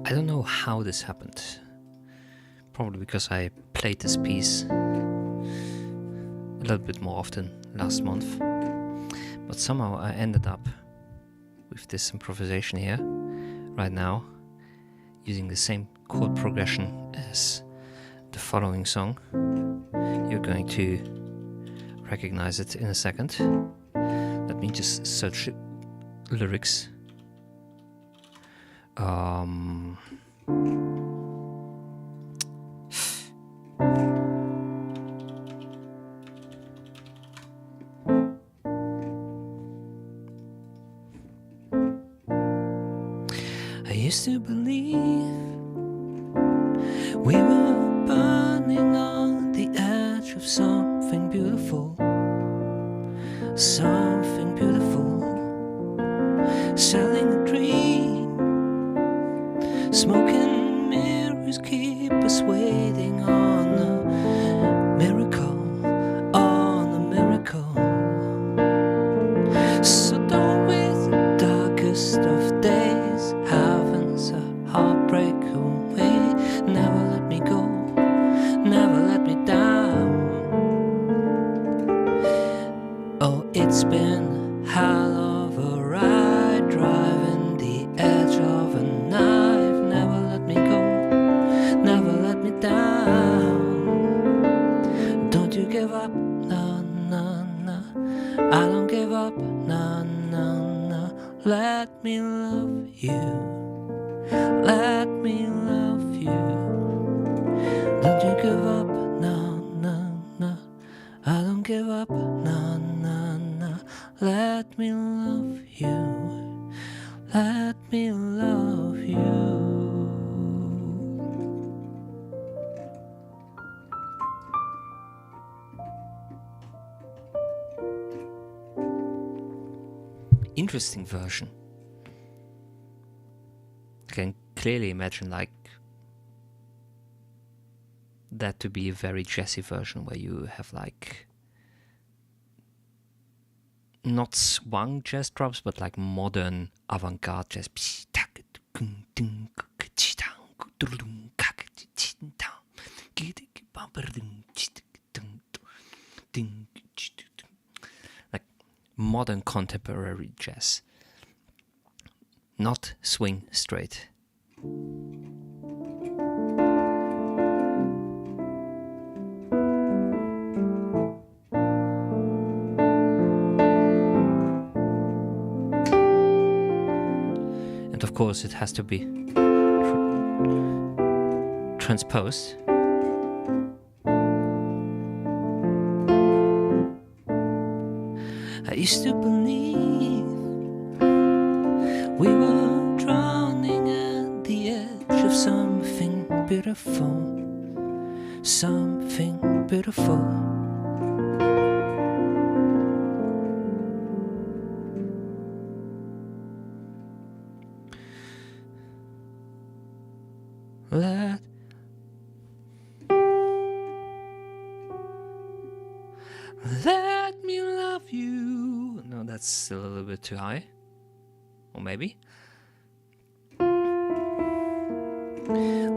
I don't know how this happened. Probably because I played this piece a little bit more often last month. But somehow I ended up with this improvisation here, right now, using the same chord progression as the following song. You're going to recognize it in a second. Let me just search lyrics. I used to believe we were burning on the edge of something beautiful, something beautiful, selling a dream. Smoking mirrors keep us waiting on a miracle, on a miracle. So don't with the darkest of days, heaven's a heartbreak away. Never let me go, never let me down. Oh, it's been hell of a ride, driving the edge of a knife. Never let me go, never let me down. Don't you give up, no, no, no. I don't give up, no, no, no. Let me love you, let me love you. Don't you give up, no, no, no. I don't give up, no, no, no. Let me love you, let me love you. Interesting version. I can clearly imagine like that to be a very jazzy version where you have like not swung jazz drops but like modern avant-garde jazz. Like modern contemporary jazz, not swing straight. And of course it has to be transposed. I used to believe we were drowning at the edge of something beautiful, something beautiful. Let me love you. No, that's a little bit too high. Or maybe.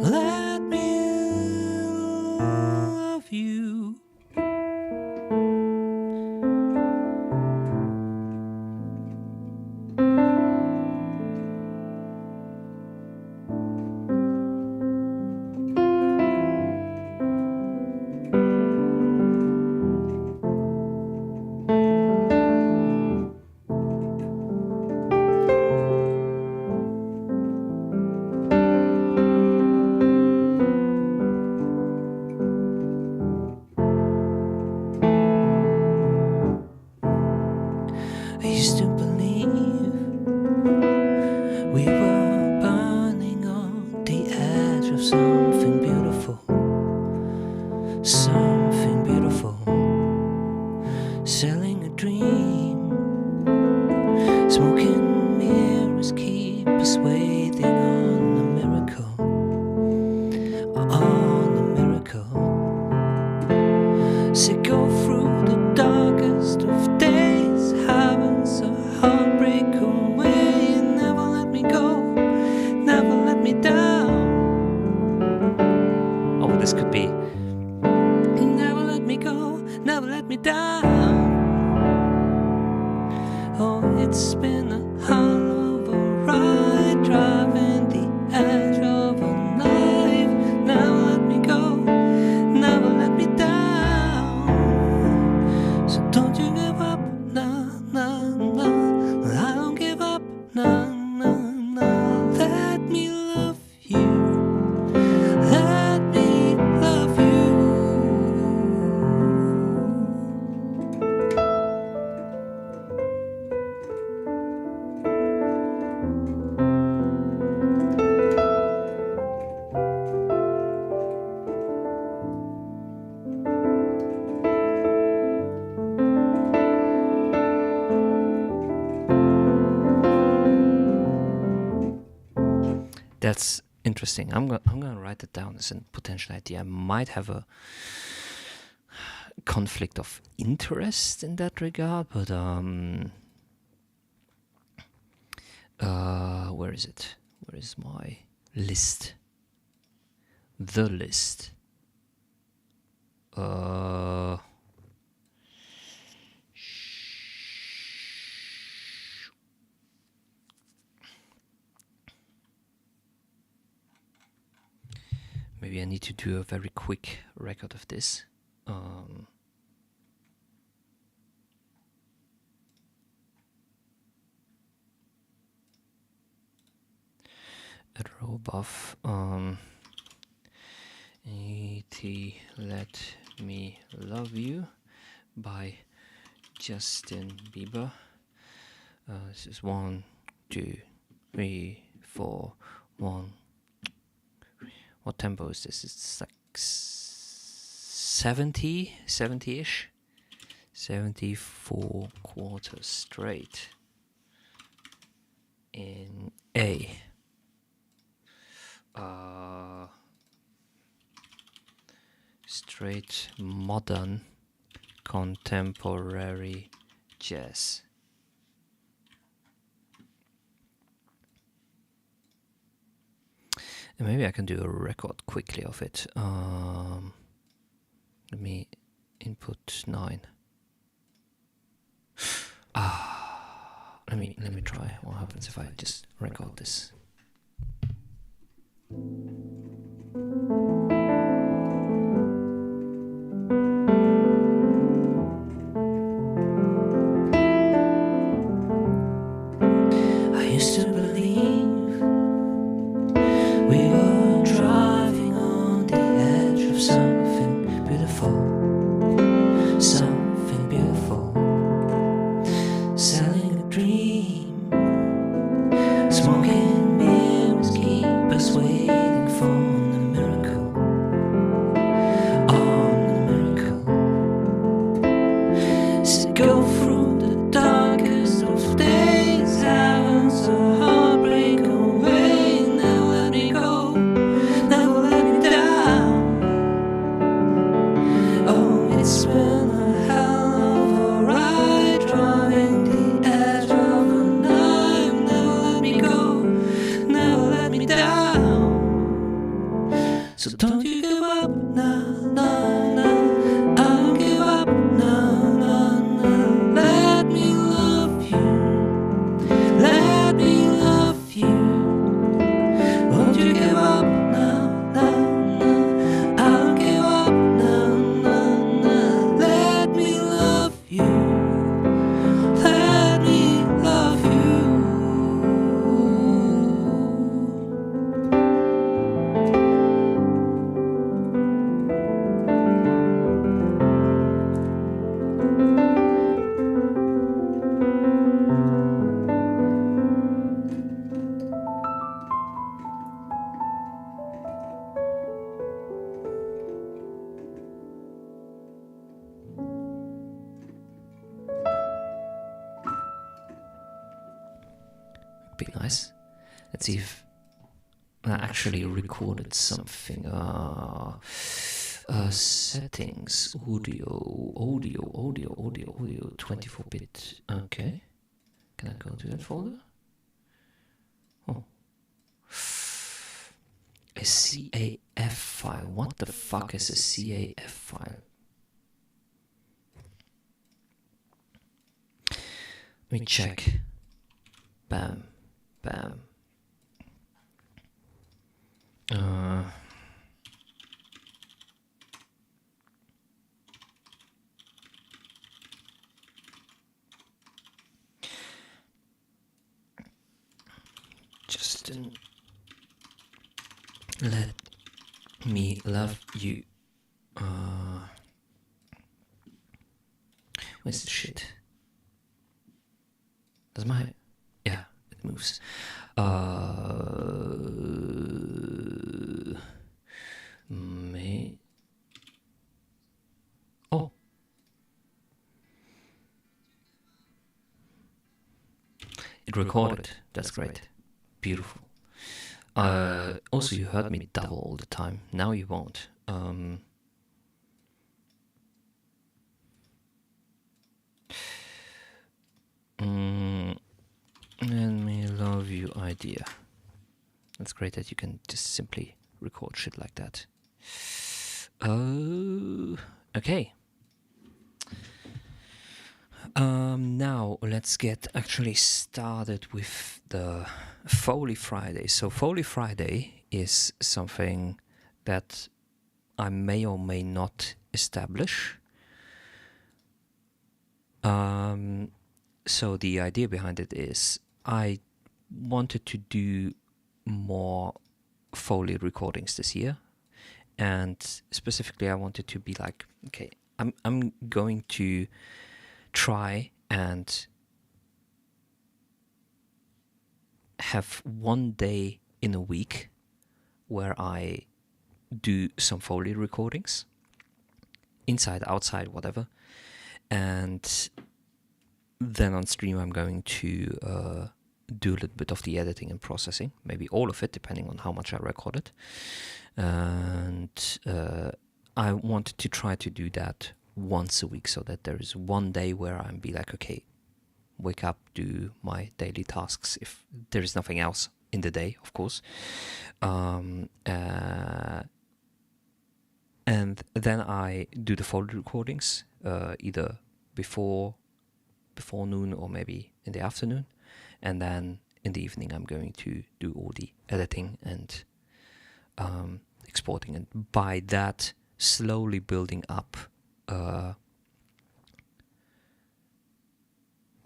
Let me love you. That's interesting. I'm gonna write it down as a potential idea. I might have a conflict of interest in that regard, but where is it? Where is my list? The list. Maybe I need to do a very quick record of this. At row above, E.T. Let Me Love You by Justin Bieber. This is 1, 2, 3, 4, 1. What tempo is this? It's like 70-ish. 74 quarters straight in A. Straight modern contemporary jazz. And maybe I can do a record quickly of it. Let me input 9. Let me try. What happens if I just record this? I used to believe we were driving on the edge of something beautiful, something beautiful, selling a dream, smoking mirrors keep us waiting for the miracle, on the miracle. So go through the darkest of days, heavens or heartbreak away. Never let me go, never let me down. Oh, it's been a hell of a ride, driving the edge of a knife. Never let me go, never let me down. So don't you give up, no, no, no. I don't give up, no, no, no. Let me love you, let me love you. Won't you give up, no, no, no. I don't give up, no, no, no. Let me love you, let me love you. Be nice. Let's see if I actually recorded something. Settings, audio, 24-bit. Okay. Can I go to that folder? Oh. A CAF file. What the fuck is a CAF file? Let me check. Bam. Bam. Justin, let me love you. Where's the shit? Does my... Yeah, it moves. Me... Oh. It recorded. That's great. Beautiful. Also, you heard me double all the time. Now you won't. And me love you idea. That's great that you can just simply record shit like that. Oh, okay. Now let's get actually started with the Foley Friday. So Foley Friday is something that I may or may not establish. So the idea behind it is I wanted to do more Foley recordings this year, and specifically I wanted to be like, okay, I'm going to try and have one day in a week where I do some Foley recordings, inside, outside, whatever, and then on stream I'm going to do a little bit of the editing and processing, maybe all of it, depending on how much I recorded. And I wanted to try to do that once a week, so that there is one day where I'm be like, okay, wake up, do my daily tasks, if there is nothing else in the day, of course. And then I do the Foley recordings, either before noon or maybe in the afternoon, and then in the evening I'm going to do all the editing and exporting, and by that slowly building up a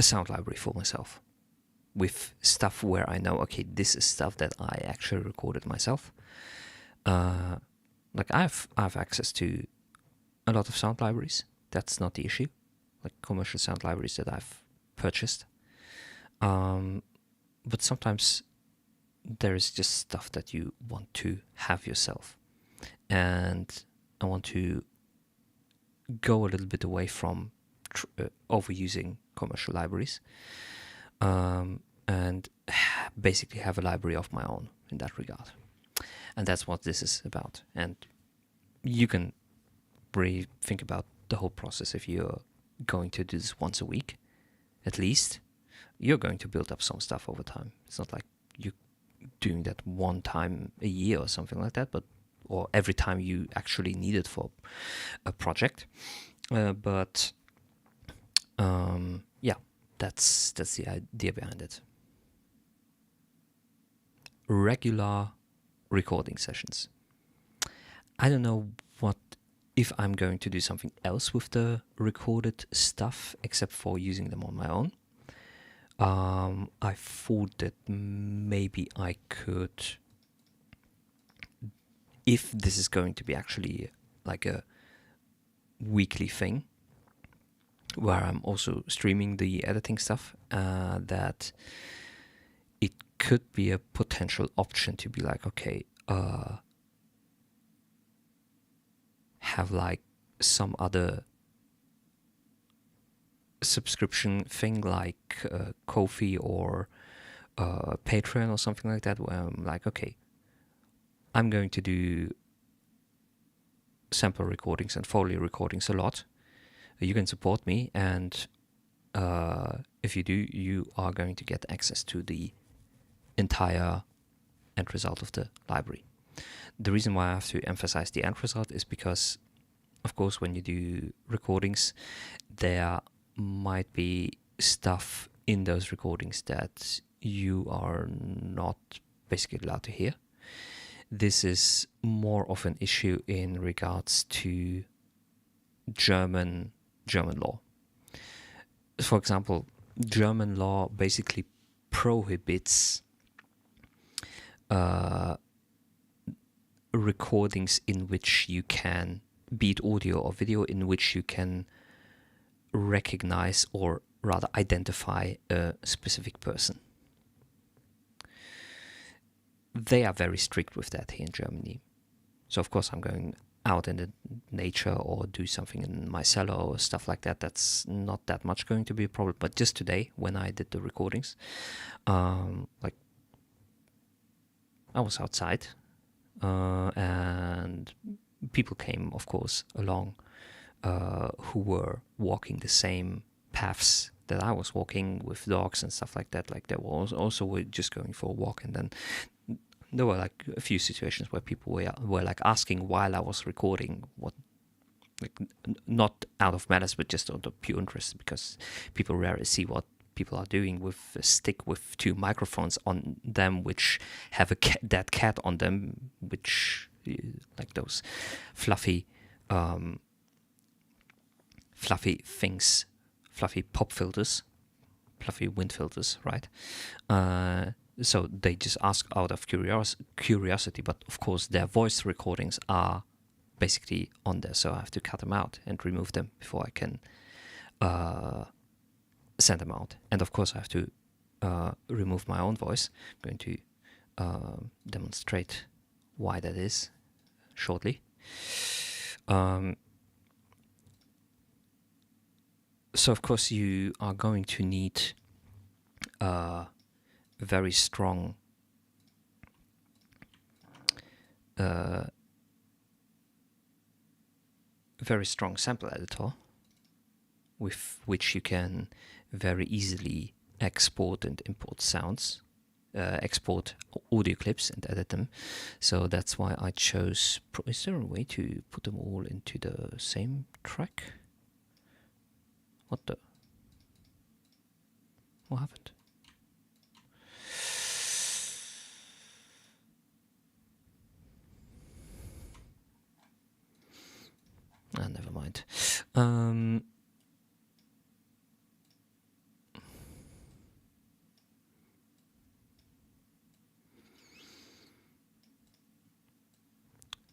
sound library for myself with stuff where I know, okay, this is stuff that I actually recorded myself. Like I've access to a lot of sound libraries. That's not the issue. Like commercial sound libraries that I've purchased. But sometimes there is just stuff that you want to have yourself. And I want to go a little bit away from overusing commercial libraries, and basically have a library of my own in that regard. And that's what this is about. And you can really think about the whole process. If you're going to do this once a week, at least, you're going to build up some stuff over time. It's not like you're doing that one time a year or something like that, or every time you actually need it for a project. But yeah, that's the idea behind it. Regular recording sessions. I don't know if I'm going to do something else with the recorded stuff except for using them on my own. I thought that maybe I could, if this is going to be actually like a weekly thing where I'm also streaming the editing stuff, that it could be a potential option to be like, okay, have like some other subscription thing like Ko-fi or Patreon or something like that, where I'm like, okay, I'm going to do sample recordings and Foley recordings a lot. You can support me, and if you do, you are going to get access to the entire end result of the library. The reason why I have to emphasize the end result is because, of course, when you do recordings, there might be stuff in those recordings that you are not basically allowed to hear. This is more of an issue in regards to German law. For example, German law basically prohibits recordings in which you can, be it audio or video, in which you can recognize or rather identify a specific person. They are very strict with that here in Germany. So of course I'm going out in the nature or do something in my cellar or stuff like that. That's not that much going to be a problem. But just today, when I did the recordings, like I was outside, and people came, of course, along who were walking the same paths that I was walking with dogs and stuff like that. Like, they were also were just going for a walk, and then there were like a few situations where people were like asking while I was recording what, like, not out of malice, but just out of pure interest, because people rarely see what people are doing with a stick with 2 microphones on them, which have a dead cat on them, which like those fluffy things, fluffy pop filters, fluffy wind filters, right? So they just ask out of curiosity, but of course their voice recordings are basically on there, so I have to cut them out and remove them before I can send them out. And of course I have to remove my own voice. I'm going to demonstrate why that is shortly. So of course you are going to need very strong sample editor with which you can very easily export and import sounds, export audio clips and edit them. So that's why I chose. Is there a way to put them all into the same track? What happened? Never mind.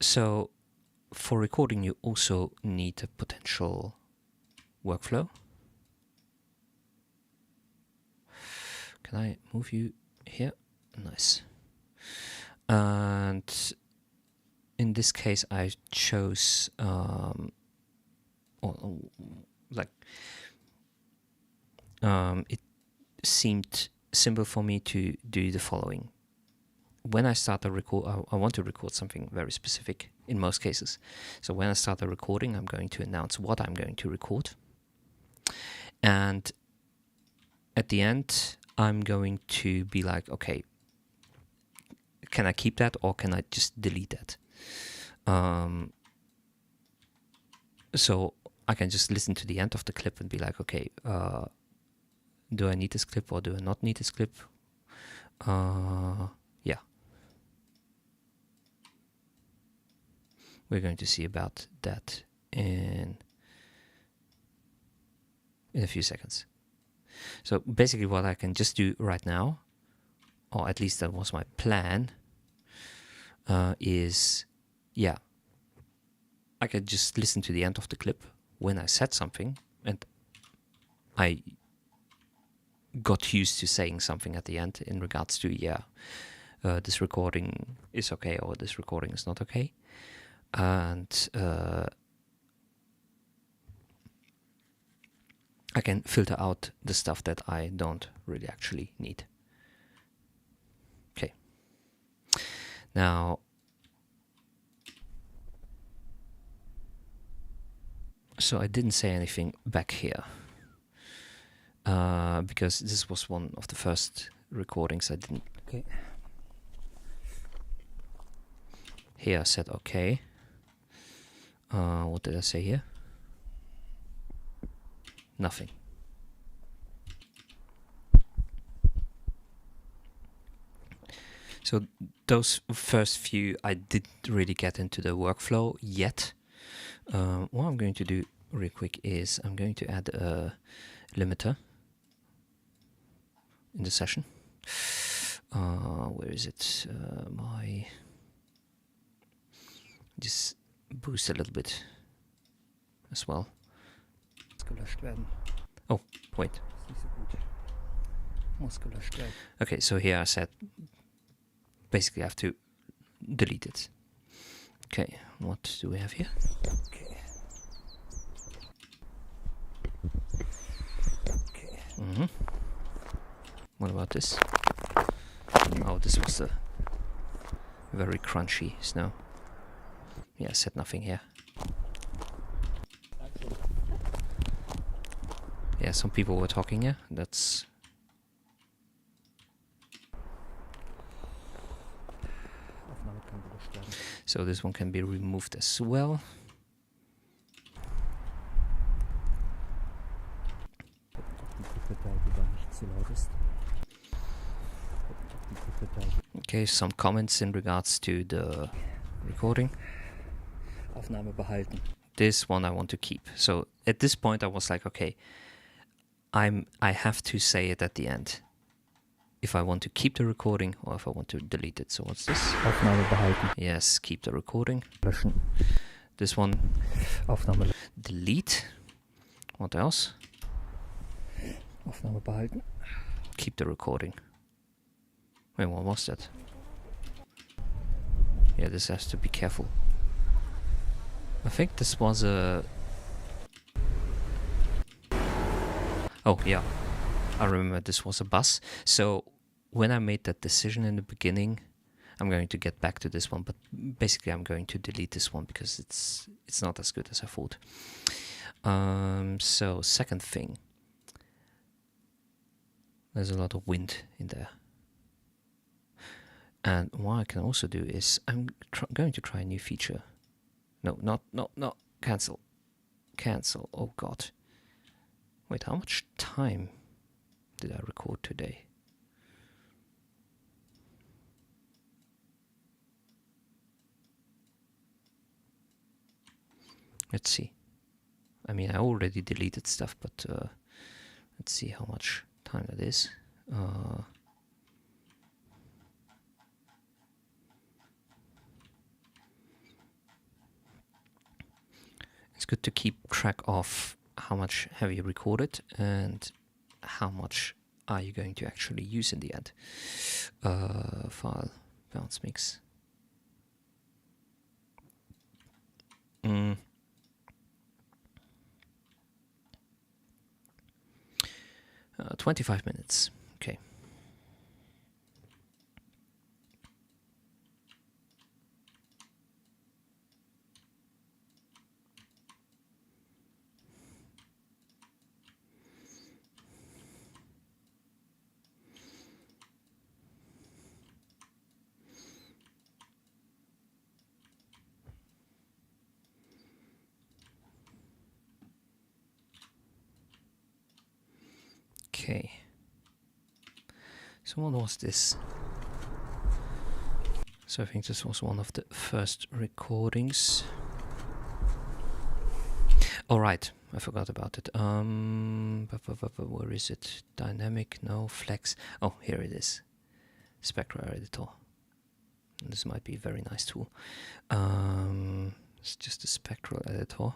So for recording, you also need a potential workflow. Can I move you here? Nice. And in this case, I chose it seemed simple for me to do the following. When I start a record, I want to record something very specific in most cases. So when I start the recording, I'm going to announce what I'm going to record. And at the end, I'm going to be like, okay, can I keep that or can I just delete that? So I can just listen to the end of the clip and be like, okay, do I need this clip or do I not need this clip? Yeah. We're going to see about that in a few seconds. So basically what I can just do right now, or at least that was my plan, is, yeah, I could just listen to the end of the clip when I said something, and I got used to saying something at the end in regards to, this recording is okay or this recording is not okay. And I can filter out the stuff that I don't really actually need. Okay. Now, so I didn't say anything back here because this was one of the first recordings I didn't. Okay. Here I said okay. What did I say here? Nothing. So those first few, I didn't really get into the workflow yet. What I'm going to do real quick is I'm going to add a limiter in the session. Where is it? Just boost a little bit as well. Oh, wait. Okay, so here I said basically I have to delete it. Okay, what do we have here? Okay. What about this? Oh, this was the Very crunchy snow. Yeah, I said nothing here. Yeah, some people were talking here. That's... So this one can be removed as well. Okay, some comments in regards to the recording. Aufnahme behalten. This one I want to keep. So at this point I was like, okay, I have to say it at the end. If I want to keep the recording or if I want to delete it. So what's this? Aufnahme behalten. Yes, keep the recording. Löschen. This one. Aufnahme. Delete. What else? Aufnahme behalten. Keep the recording. Wait, what was that? Yeah, this has to be careful. I think this was a... Oh, yeah. I remember this was a bus. So when I made that decision in the beginning, I'm going to get back to this one, but basically I'm going to delete this one because it's not as good as I thought. So second thing. There's a lot of wind in there. And what I can also do is I'm going to try a new feature. No, not cancel. Cancel. Oh God. Wait, how much time did I record today? Let's see. I mean, I already deleted stuff, but let's see how much time that is. It's good to keep track of how much have you recorded and how much are you going to actually use in the end. File, bounce mix. 25 minutes. Okay. Okay. So what was this? So I think this was one of the first recordings. All right, I forgot about it. Where is it? Dynamic, no, flex. Oh, here it is. Spectral editor. This might be a very nice tool. It's just a spectral editor.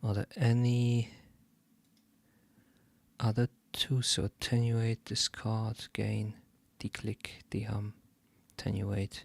Are there any other tools? So attenuate, discard, gain, declick, dehum, attenuate.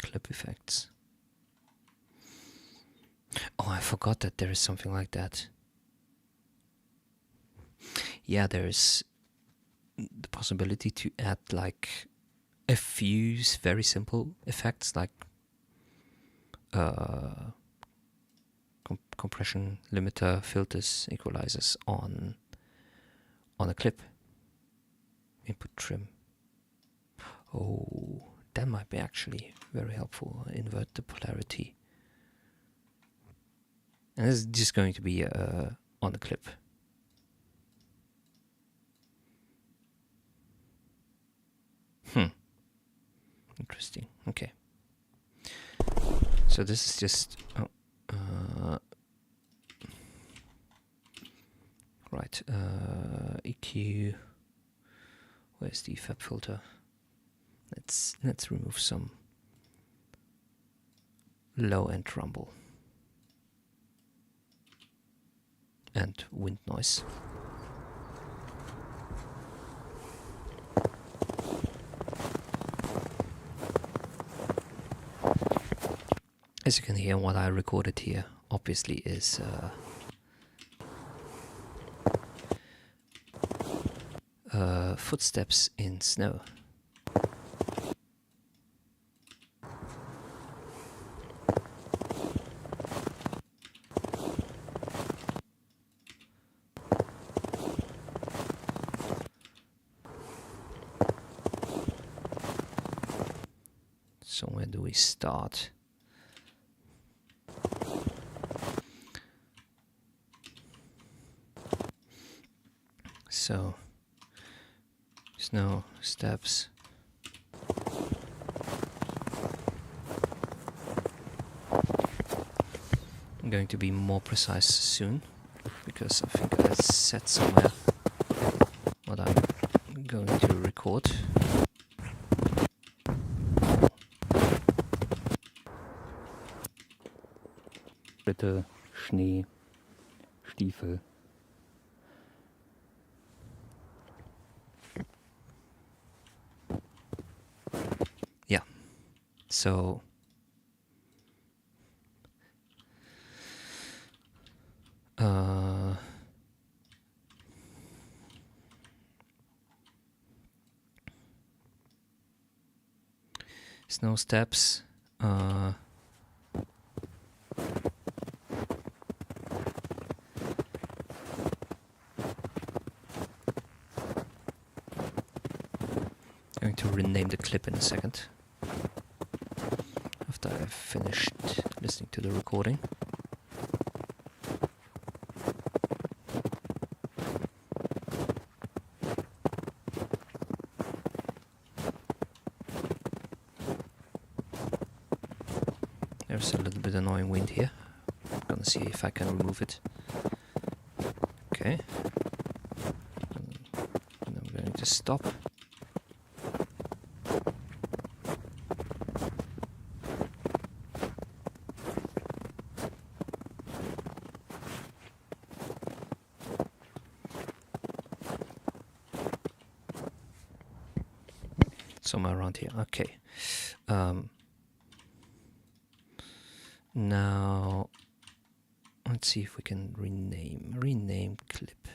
Clip effects. Oh, I forgot that there is something like that. Yeah, there is the possibility to add like a few very simple effects like compression, limiter, filters, equalizers on a clip. Input trim. Oh, that might be actually very helpful. Invert the polarity. And this is just going to be on the clip. Interesting. Okay. So this is just right. EQ. Where's the fab filter? Let's remove some low end rumble and wind noise. As you can hear, what I recorded here obviously is footsteps in snow. So where do we start? So, snow steps. I'm going to be more precise soon, because I think I said somewhere what I'm going to record. Bitte Schnee, Stiefel. Yeah, so snow steps. Going to rename the clip in a second after I've finished listening to the recording. There's a little bit annoying wind here. I'm gonna see if I can remove it. Okay. And I'm going to stop. Somewhere around here. Okay. Now let's see if we can rename clip.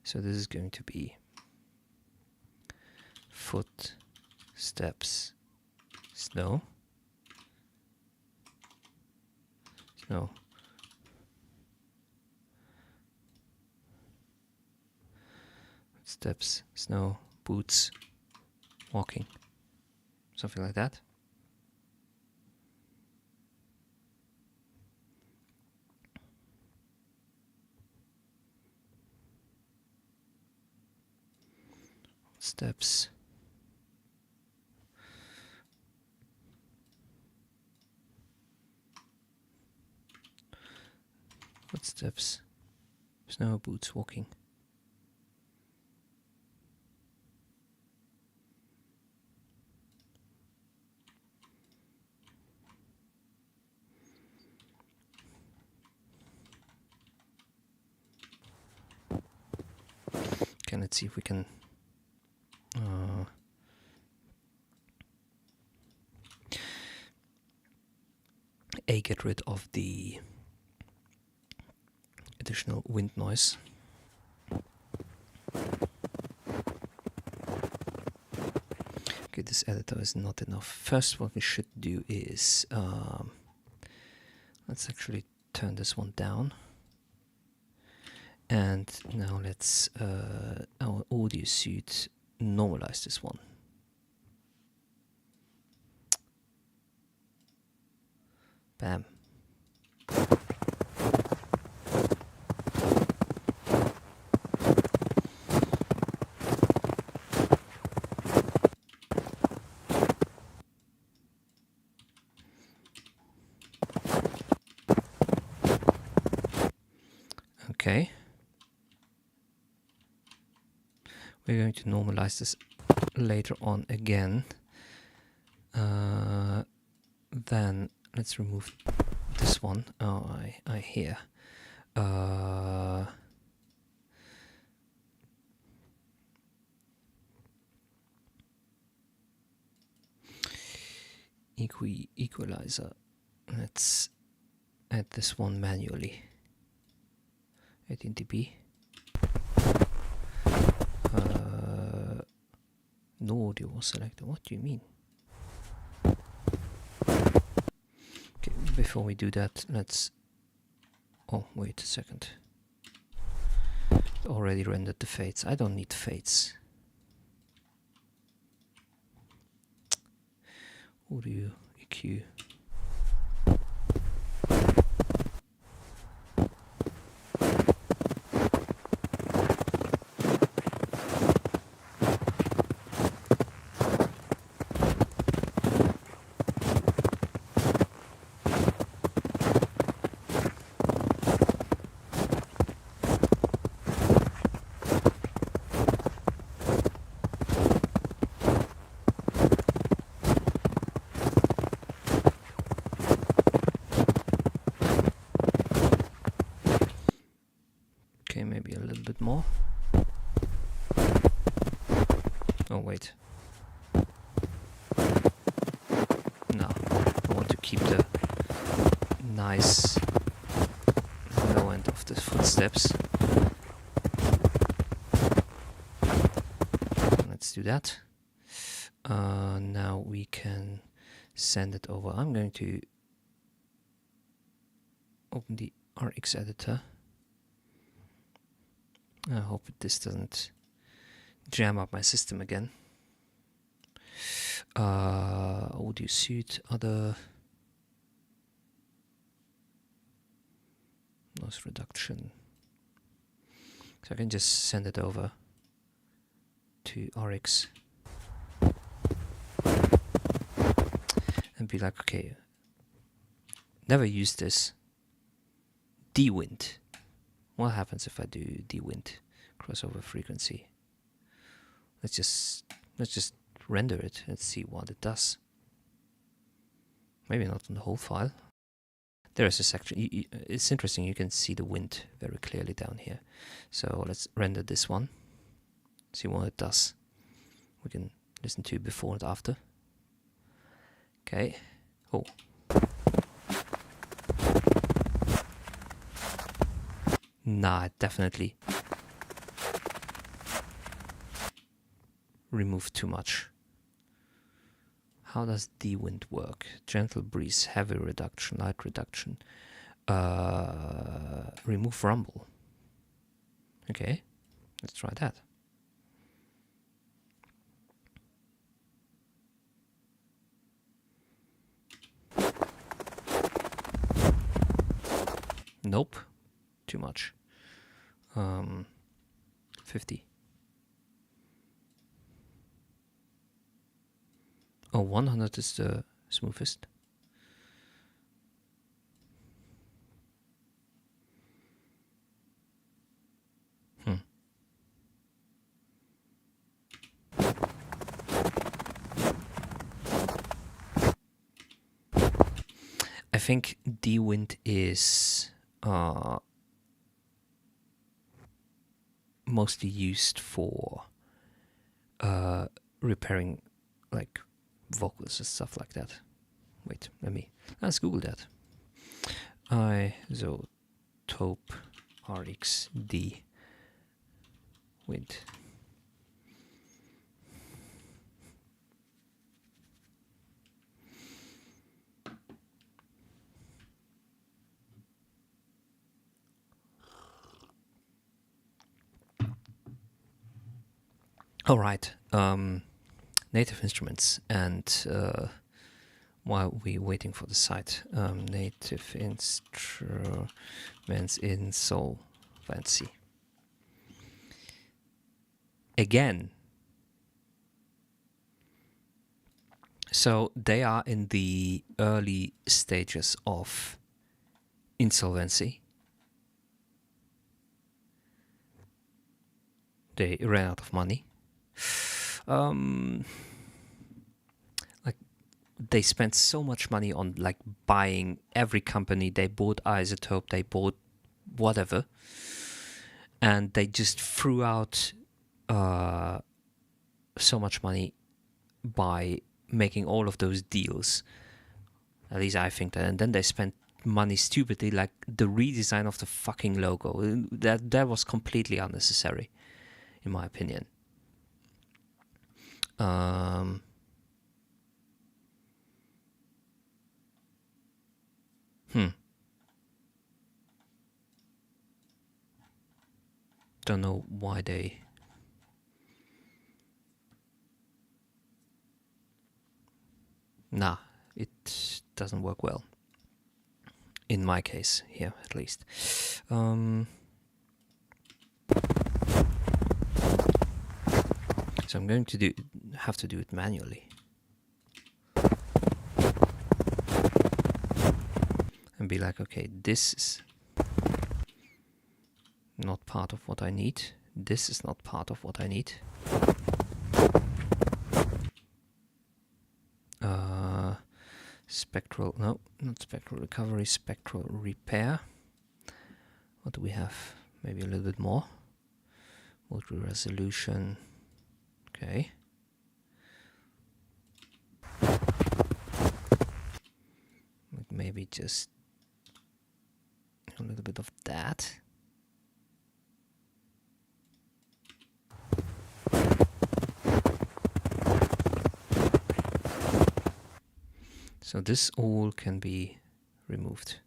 So this is going to be footsteps snow. Snow. Steps, snow, boots, walking. Something like that. Steps. Footsteps, snow, boots, walking. Okay, let's see if we can get rid of the additional wind noise. Okay, this editor is not enough. First, what we should do is let's actually turn this one down. And now let's our audio suite normalize this one. Bam. Okay. We're going to normalize this later on again. Then let's remove this one. Oh, I hear. equalizer. Let's add this one manually. 18 dB. No audio was selected. What do you mean? Okay, before we do that, let's... Oh, wait a second. Already rendered the fades. I don't need fades. Audio EQ. Maybe a little bit more. Oh wait. No, I want to keep the nice low end of the footsteps. Let's do that. Now we can send it over. I'm going to open the RX editor. I hope this doesn't jam up my system again. Audio suite, other noise reduction. So I can just send it over to RX and be like, okay, never use this. De-wind. What happens if I do de-wind crossover frequency? Let's just render it and see what it does. Maybe not on the whole file. There is a section. It's interesting. You can see the wind very clearly down here. So let's render this one. See what it does. We can listen to before and after. Okay. Oh. Nah, definitely removed too much. How does de-wind work? Gentle breeze, heavy reduction, light reduction. Remove rumble. Okay, let's try that. Nope. Too much. 50. Oh, 100 is the smoothest. I think de-wind is mostly used for repairing like vocals and stuff like that. Wait, let's Google that. Isotope RXD wind. All right, native instruments, and while we're waiting for the site, native instruments insolvency. Again, so they are in the early stages of insolvency. They ran out of money. Like they spent so much money on like buying every company. They bought Isotope, they bought whatever, and they just threw out so much money by making all of those deals At least I think that. And then they spent money stupidly, like the redesign of the fucking logo. That was completely unnecessary, in my opinion. Don't know why they... Nah, it doesn't work well. In my case, here at least. So I'm going to have to do it manually. And be like, okay, this is not part of what I need. This is not part of what I need. Spectral, no, not spectral recovery, spectral repair. What do we have? Maybe a little bit more. Multi-resolution. Okay. Maybe just a little bit of that. So this all can be removed.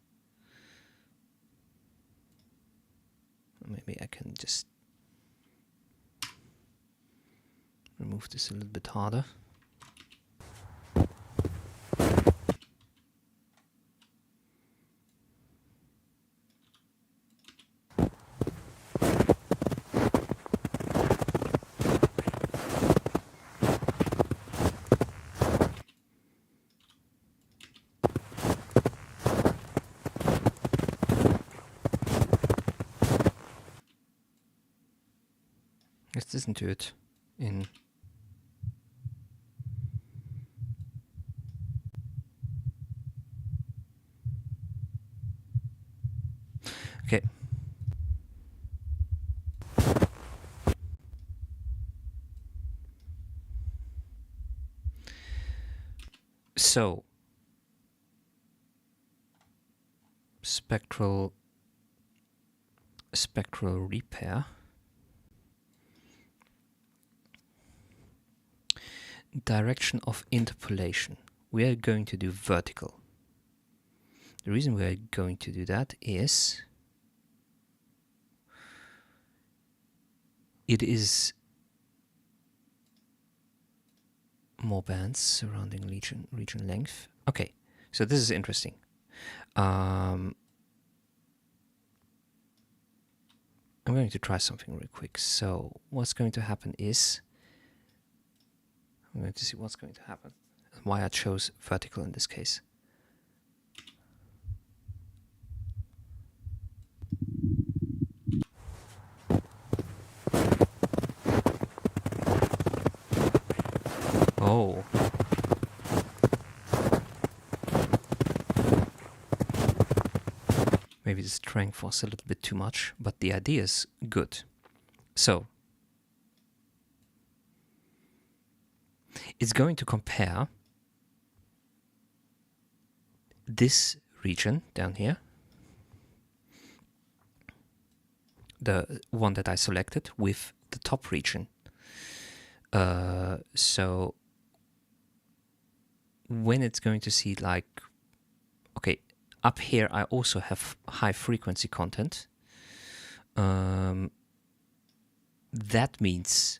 Maybe I can just remove this a little bit harder. Let's listen to it in... Okay. So, spectral repair. Direction of interpolation. We are going to do vertical. The reason we are going to do that is it is more bands surrounding region length. Okay, so this is interesting. I'm going to try something real quick. So what's going to happen is I'm going to see what's going to happen and why I chose vertical in this case. Oh. Maybe the strength was a little bit too much, but the idea is good. So, it's going to compare this region down here, the one that I selected, with the top region. So when it's going to see like, okay, up here I also have high frequency content. That means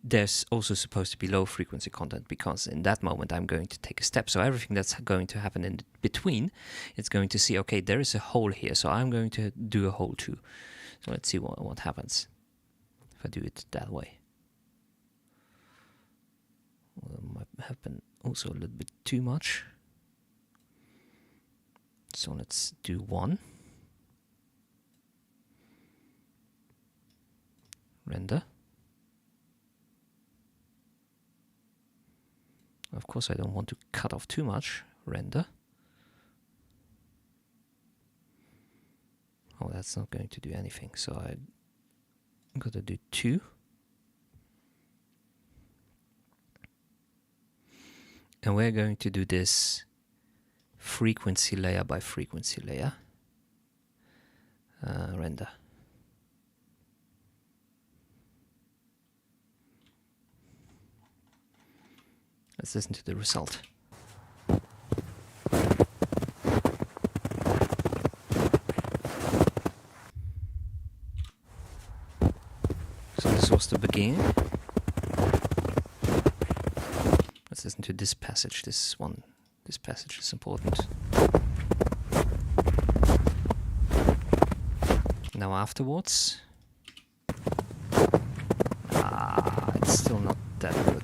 there's also supposed to be low frequency content, because in that moment I'm going to take a step. So everything that's going to happen in between, it's going to see, okay, there is a hole here, so I'm going to do a hole too. So let's see what happens if I do it that way. Well, it might have been also a little bit too much. So let's do 1. Render. Of course, I don't want to cut off too much. Render. Oh, that's not going to do anything. So I'm going to do 2. And we're going to do this frequency layer by frequency layer. Render. Let's listen to the result. So this was the beginning. Let's listen to this passage. This passage is important. Now afterwards, it's still not that good.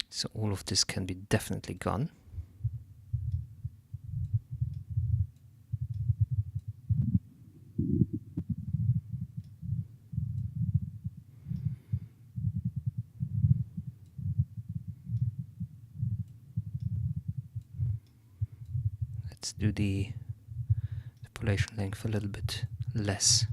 So all of this can be definitely gone. Let's do the population length a little bit less.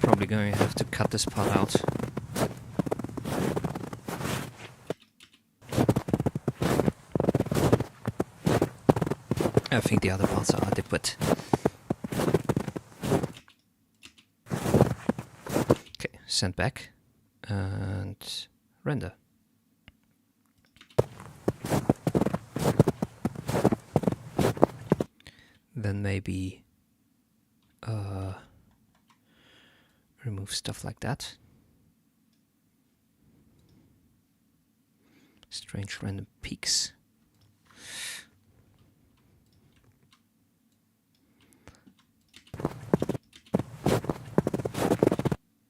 Probably going to have to cut this part out. I think the other parts are adequate. Okay, send back and render. Then maybe remove stuff like that. Strange random peaks.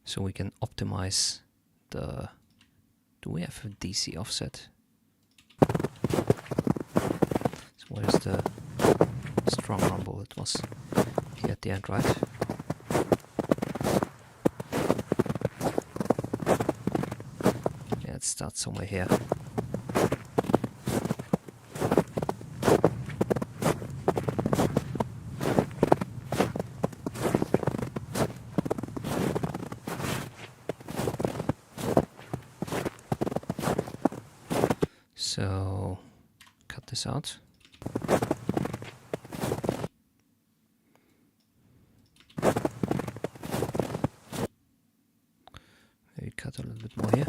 So we can optimize the... Do we have a DC offset? So where's the strong rumble? It was here at the end, right? Let's start somewhere here. So, cut this out. Maybe cut a little bit more here.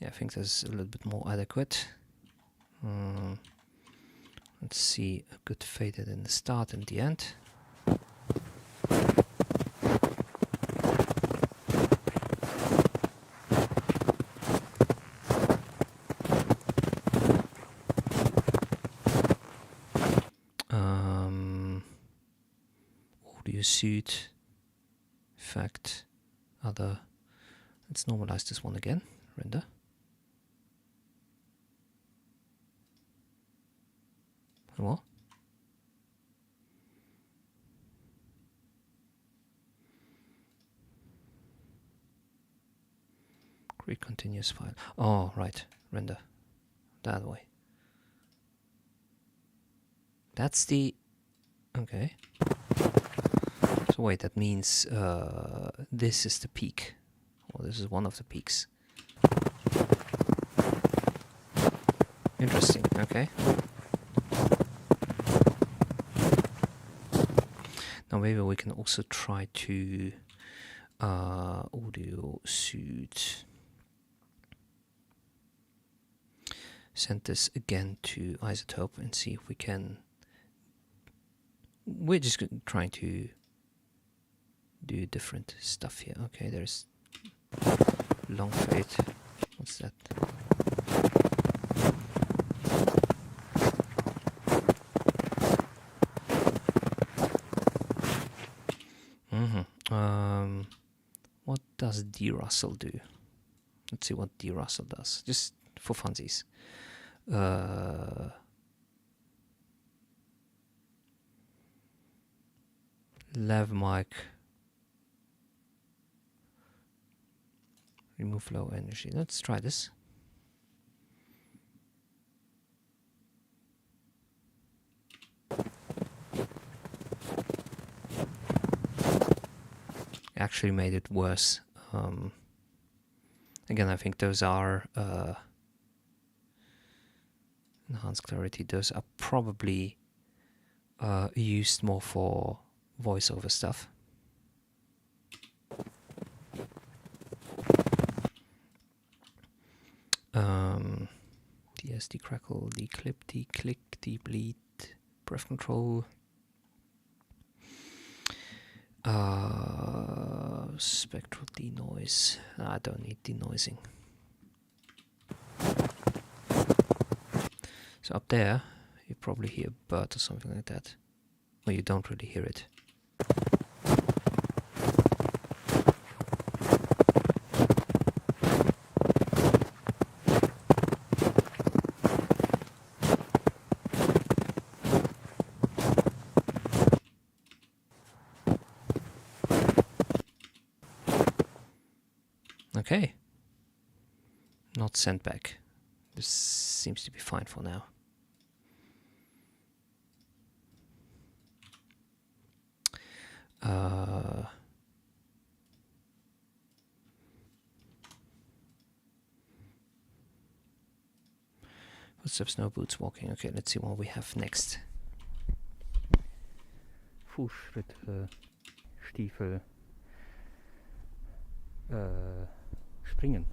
I think that's a little bit more adequate. Let's see a good faded in the start and the end. Audio suit, effect, other. Let's normalize this one again. Render. What? Create continuous file. Oh, right. Render. That way. That's the... Okay. So wait, that means this is the peak. Well, this is one of the peaks. Interesting, okay. Now maybe we can also try to audio suit. Send this again to Isotope and see if we can. We're just trying to do different stuff here. Okay, there's long fade. What's that? What does derussell do? Let's see what derussell does, just for funsies. Lav mic. Remove low energy. Let's try this. Actually made it worse. Again, I think those are enhanced clarity. Those are probably used more for voiceover stuff. DSD crackle, declip, declick, debleed, breath control. Spectral denoise. I don't need denoising. So up there, you probably hear a bird or something like that. Or you don't really hear it. Okay. Not sent back. This seems to be fine for now. Footsteps, no boots, walking. Okay, let's see what we have next. Fußschritte, Stiefel, springen.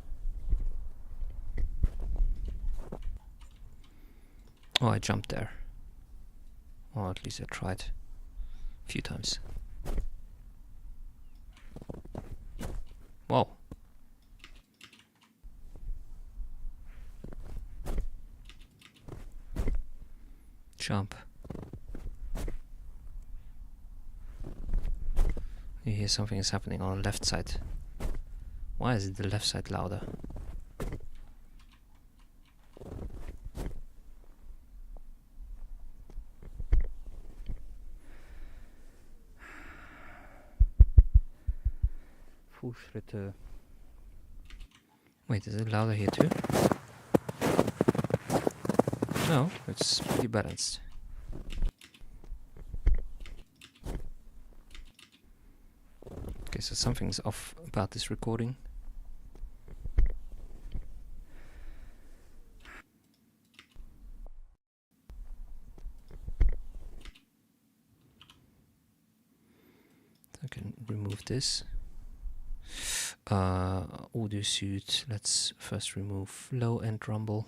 Oh, I jumped there. Or at least I tried a few times. Whoa. Jump. You hear something is happening on the left side. Why is the left side louder? Fußschritte. Wait, is it louder here too? No, it's pretty balanced. Okay, so something's off about this recording. I can remove this. Audio suit. Let's first remove low end rumble.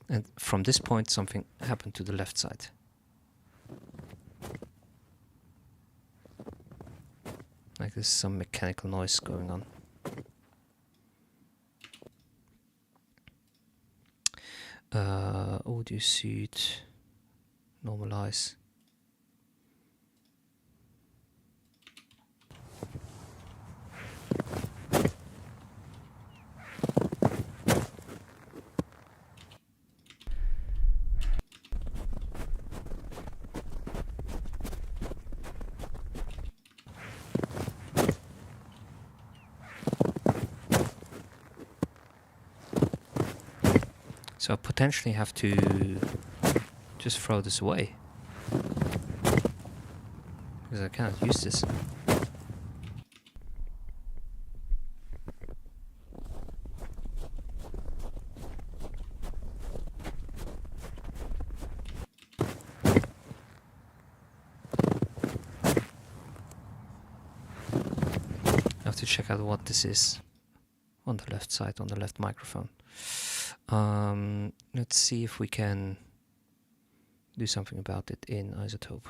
And from this point, something happened to the left side. Like there's some mechanical noise going on. Audio suit, normalize. So I potentially have to just throw this away. Because I can't use this. I have to check out what this is on the left side, on the left microphone. Let's see if we can do something about it in Isotope.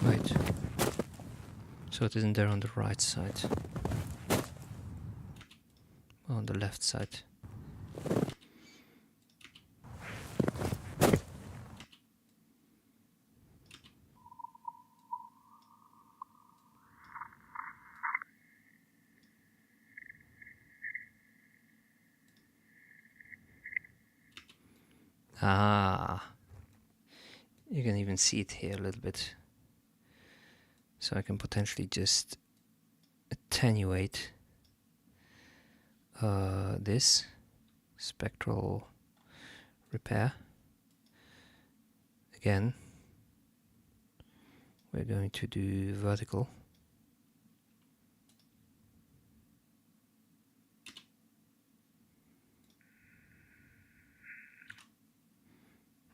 Right. So it isn't there on the right side. On the left side. Ah. You can even see it here a little bit. So I can potentially just attenuate this spectral repair. Again, we're going to do vertical.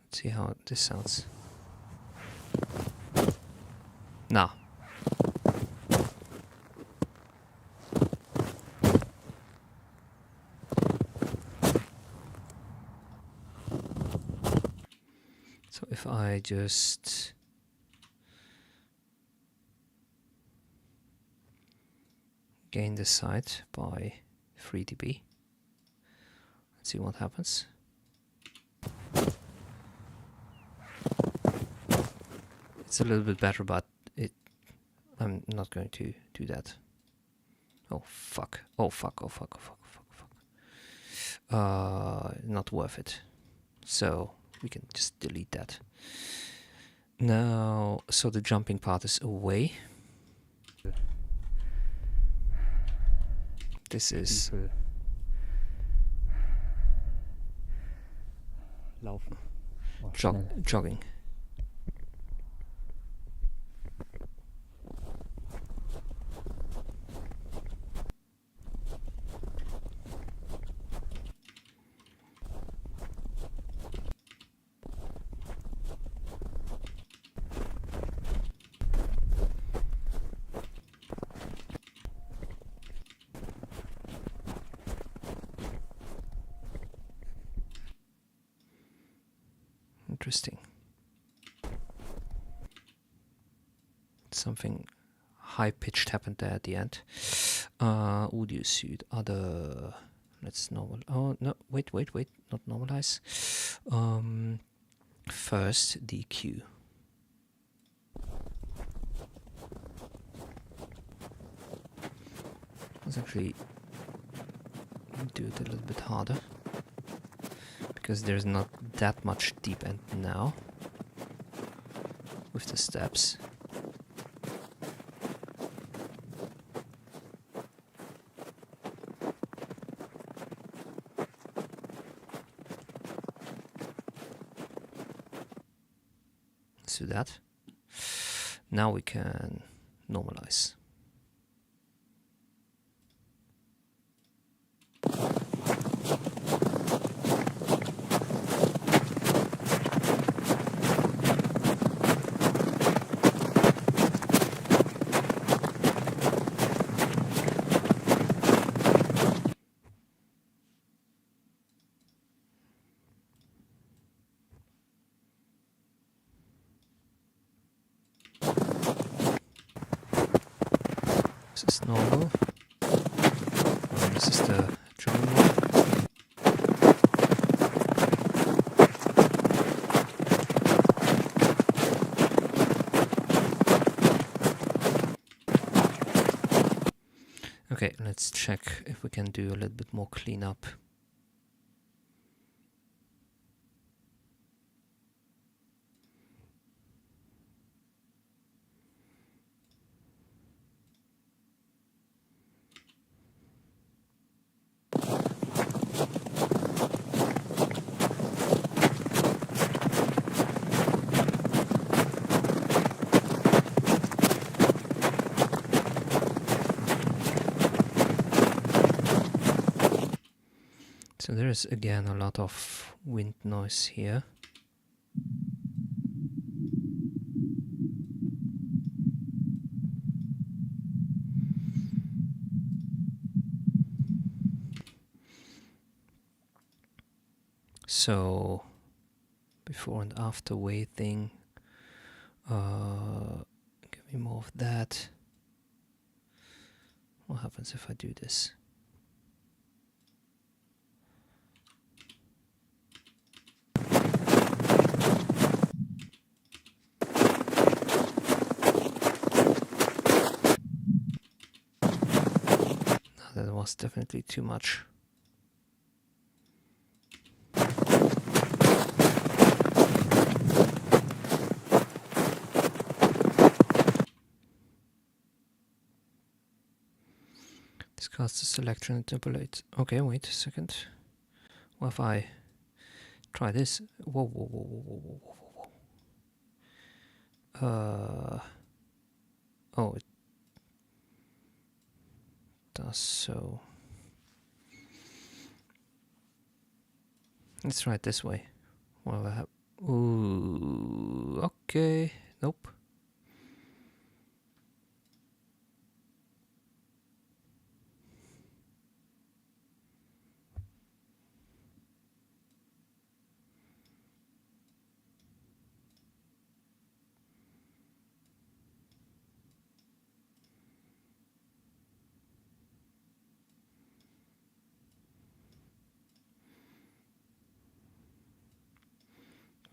Let's see how this sounds. Now. So if I just gain this side by 3 dB, let's see what happens. It's a little bit better, but I'm not going to do that. Oh fuck! Oh fuck! Oh fuck! Oh fuck! Oh fuck! Oh fuck! Not worth it. So we can just delete that. Now, so the jumping part is away. This is Laufen. Jogging. Interesting. Something high-pitched happened there at the end. Audio suit, other... Let's normal... Oh, no, wait, not normalize. First, DQ. Let's actually do it a little bit harder. Because there's not that much deep end now with the steps. Let's do that. Now we can normalize. This is normal. This is the drum one. Okay, let's check if we can do a little bit more cleanup. So there is again a lot of wind noise here. So before and after weighting, give me more of that. What happens if I do this? That was definitely too much. Discard the selection and interpolate. Okay, wait a second. What if I try this? Whoa, whoa, whoa, whoa, whoa, whoa, whoa, whoa. Oh, it does so. Let's try it this way. What will I have? Ooh, okay. Nope.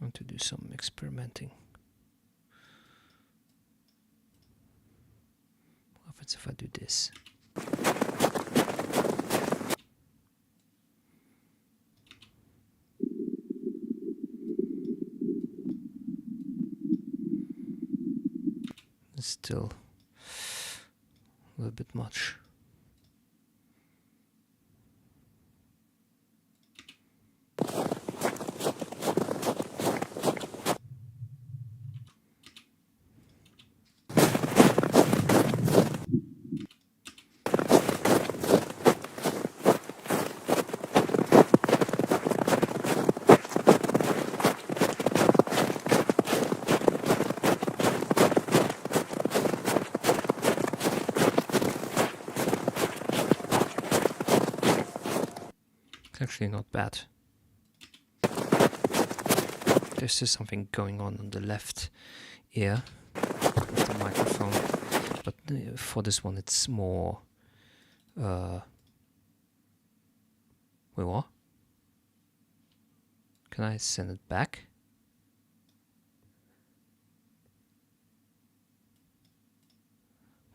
I want to do some experimenting. What happens if I do this? It's still a little bit much. Actually not bad. There's just something going on the left ear of the microphone, but for this one it's more wait, what? Can I send it back?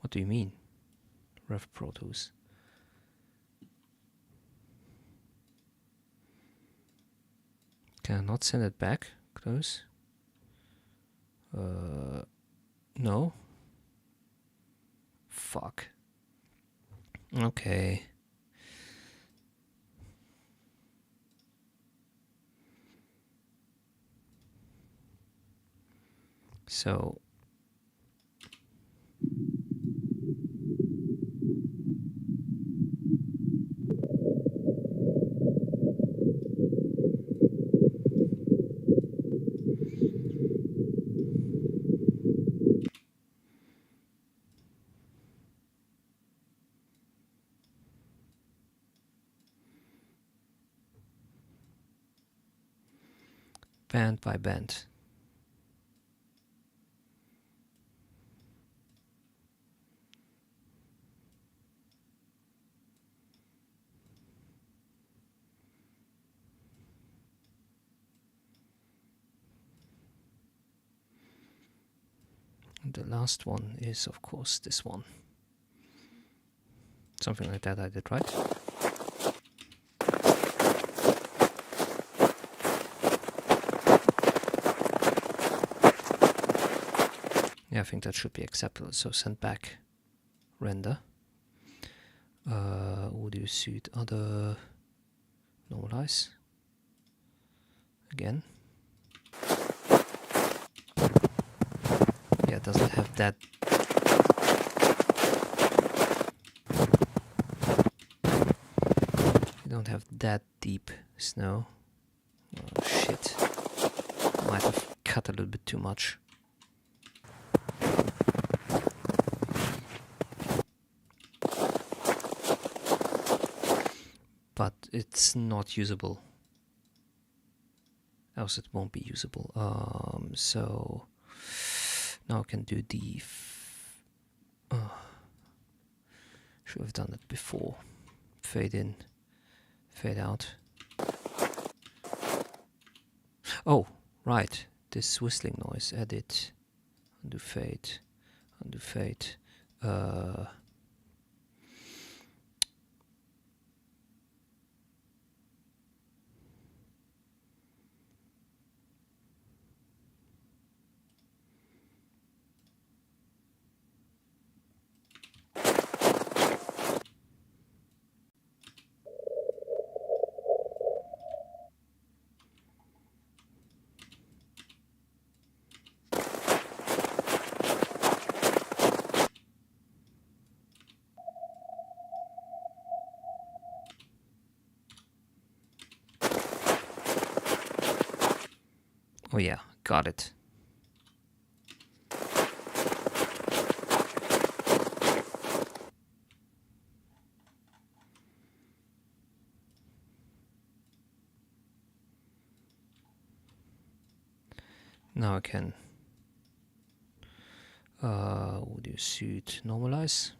What do you mean? Rev Pro Tools. Can I not send it back? Close. No. Fuck. Okay. So band by band. And the last one is, of course, this one. Something like that I did, right? Yeah, I think that should be acceptable. So send back render. Audio suit other normalize. Again. Yeah, it doesn't have that. You don't have that deep snow. Oh shit. Might have cut a little bit too much. But it's not usable. Else it won't be usable. So now I can do the. Should have done it before. Fade in, fade out. Oh, right. This whistling noise. Edit, undo fade, undo fade. Oh yeah, got it. Now I can audio suit normalize.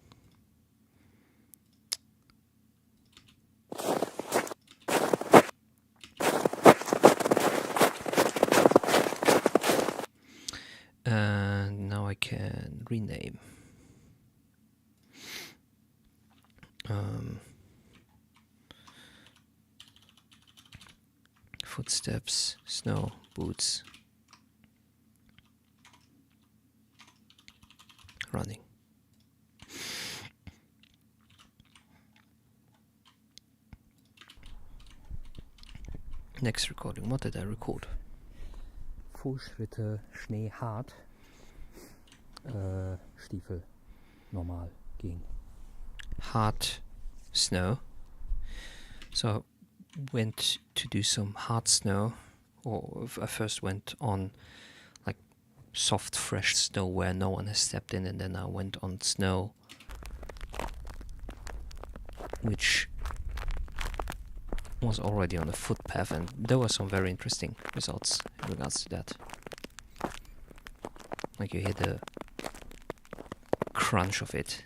And now I can rename. Footsteps, snow, boots, running. Next recording. What did I record? Fußschritte, Schnee hart. Stiefel normal gehen. Hard snow. So I went to do some hard snow, or I first went on like soft, fresh snow where no one has stepped in, and then I went on snow which was already on the footpath, and there were some very interesting results in regards to that. Like you hear the crunch of it.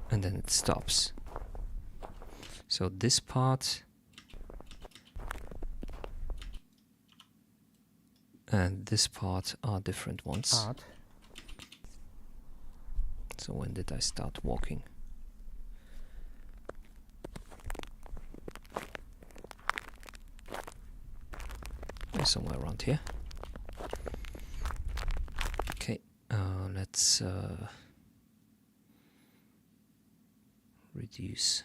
And then it stops. So this part and this part are different ones. Hart. So when did I start walking? Somewhere around here. Okay, let's reduce.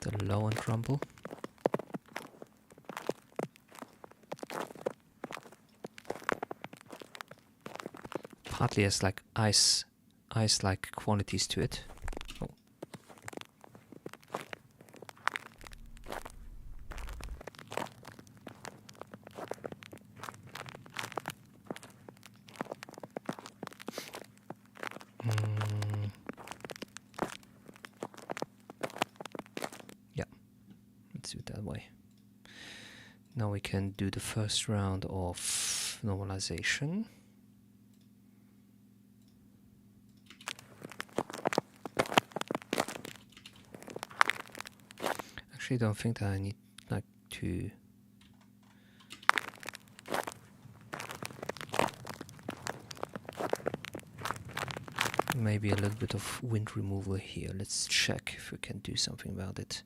The low and rumble. Partly has like ice-like qualities to it. Oh. Yeah, let's do it that way. Now we can do the first round of normalization. Actually, don't think that I need like to maybe a little bit of wind removal here. Let's check if we can do something about it.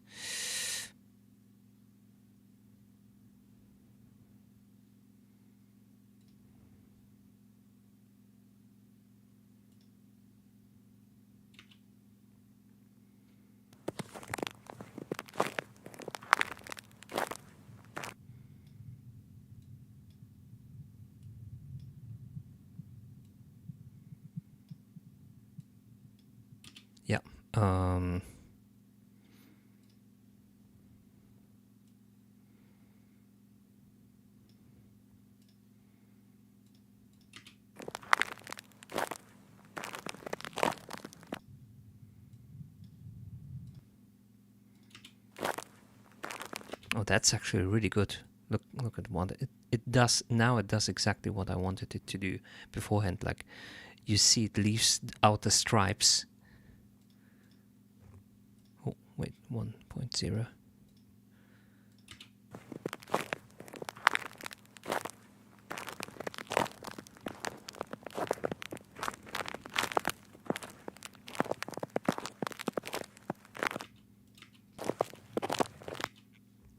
Yeah. Oh, that's actually really good. Look at what it does now. It does exactly what I wanted it to do beforehand. Like, you see, it leaves out the stripes. Oh wait, 1.0.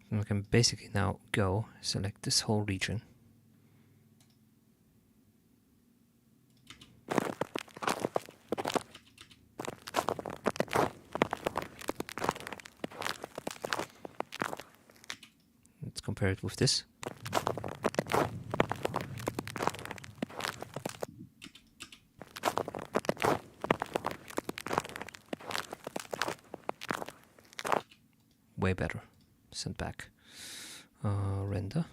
And we can basically now go select this whole region. Let's compare it with this. Way better. Send back. Render.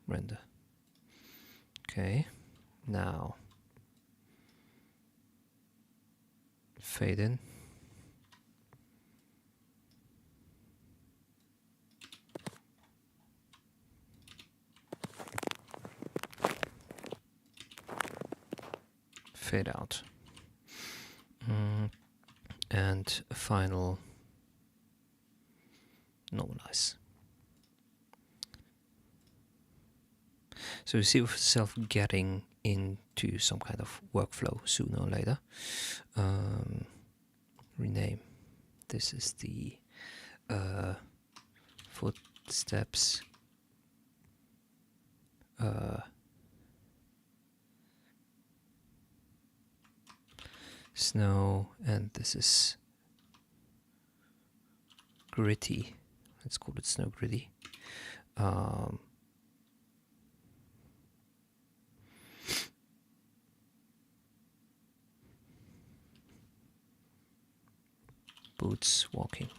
Render. Okay. Now fade in. Fade out. And final normalize. So you see yourself getting into some kind of workflow sooner or later. Rename. This is the footsteps. Snow, and this is gritty. Let's call it snow gritty. Boots walking.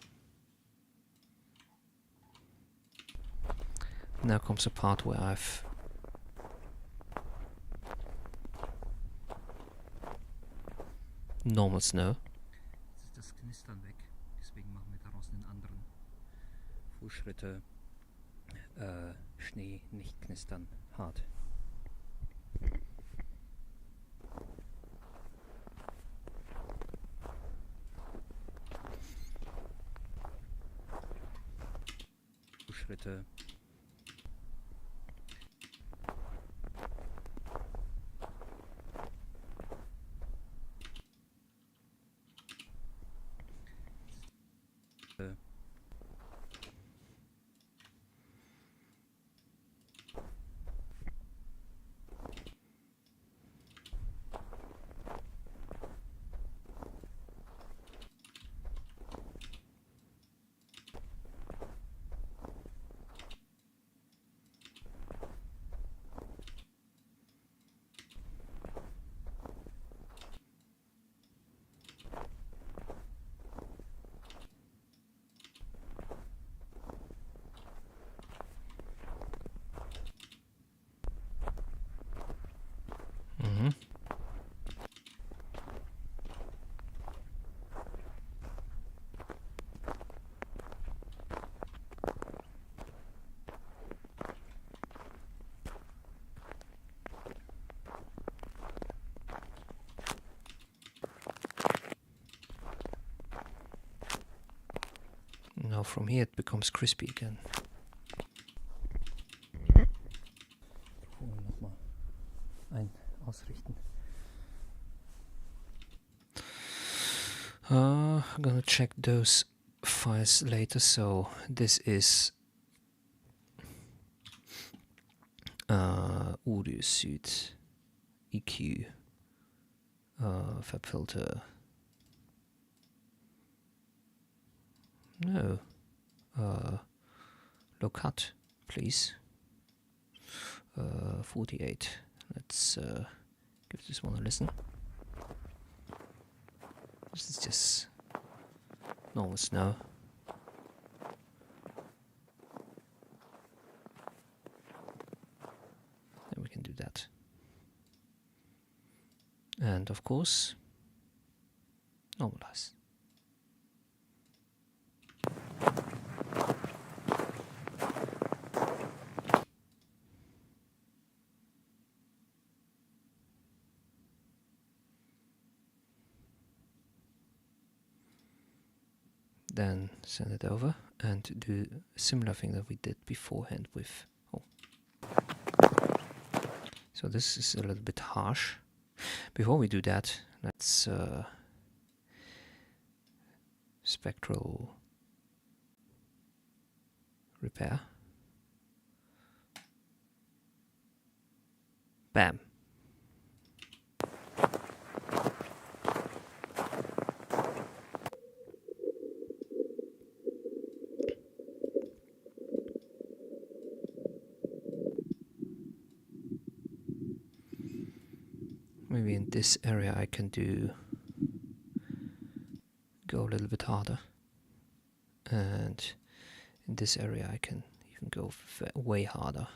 Now comes a part where I've normal snow. Jetzt ist das Knistern weg, deswegen machen wir daraus einen anderen. Fußschritte, Schnee nicht knistern, hart. Fußschritte. from here it becomes crispy again. Nochmal ausrichten. I'm gonna check those files later. So this is Audio Suite, EQ, FabFilter. No, low cut, please. 48. Let's give this one a listen. This is just normal snow. And we can do that. And of course, normalize. Then send it over and do a similar thing that we did beforehand with. Oh. So this is a little bit harsh. Before we do that, let's spectral repair. Bam. Maybe in this area I can go a little bit harder, and in this area I can even go way harder.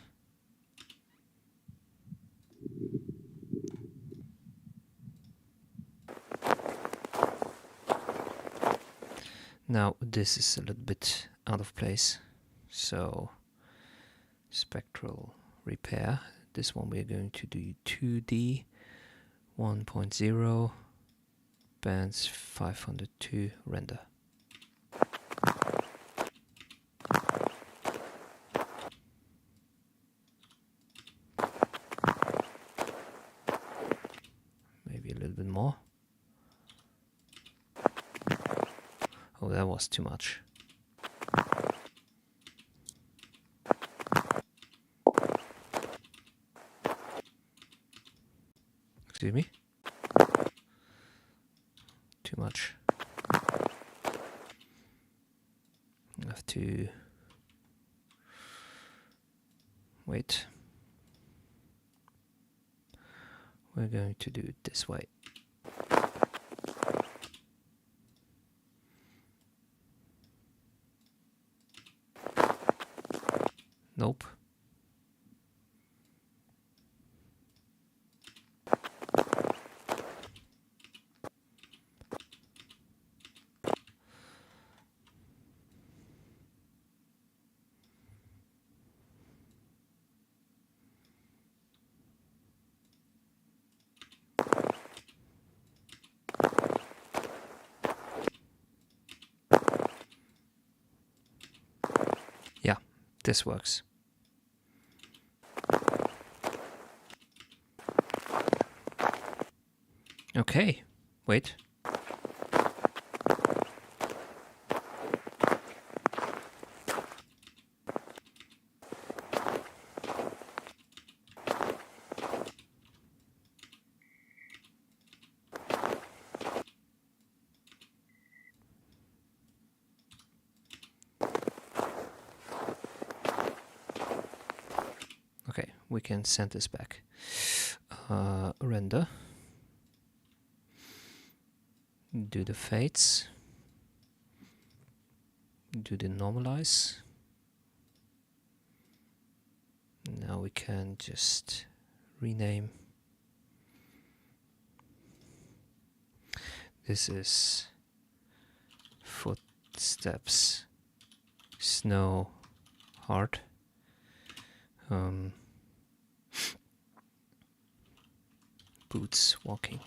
Now this is a little bit out of place, so spectral repair. This one we're going to do 2D 1.0 bands 502 render. Maybe a little bit more. Oh, that was too much. Excuse me? Too much. I have to wait. We're going to do it this way. Nope. Yeah, this works. Okay, wait. Okay, we can send this back. Render. Do the fades. Do the normalize. Now we can just rename. This is footsteps, snow, heart. Boots walking.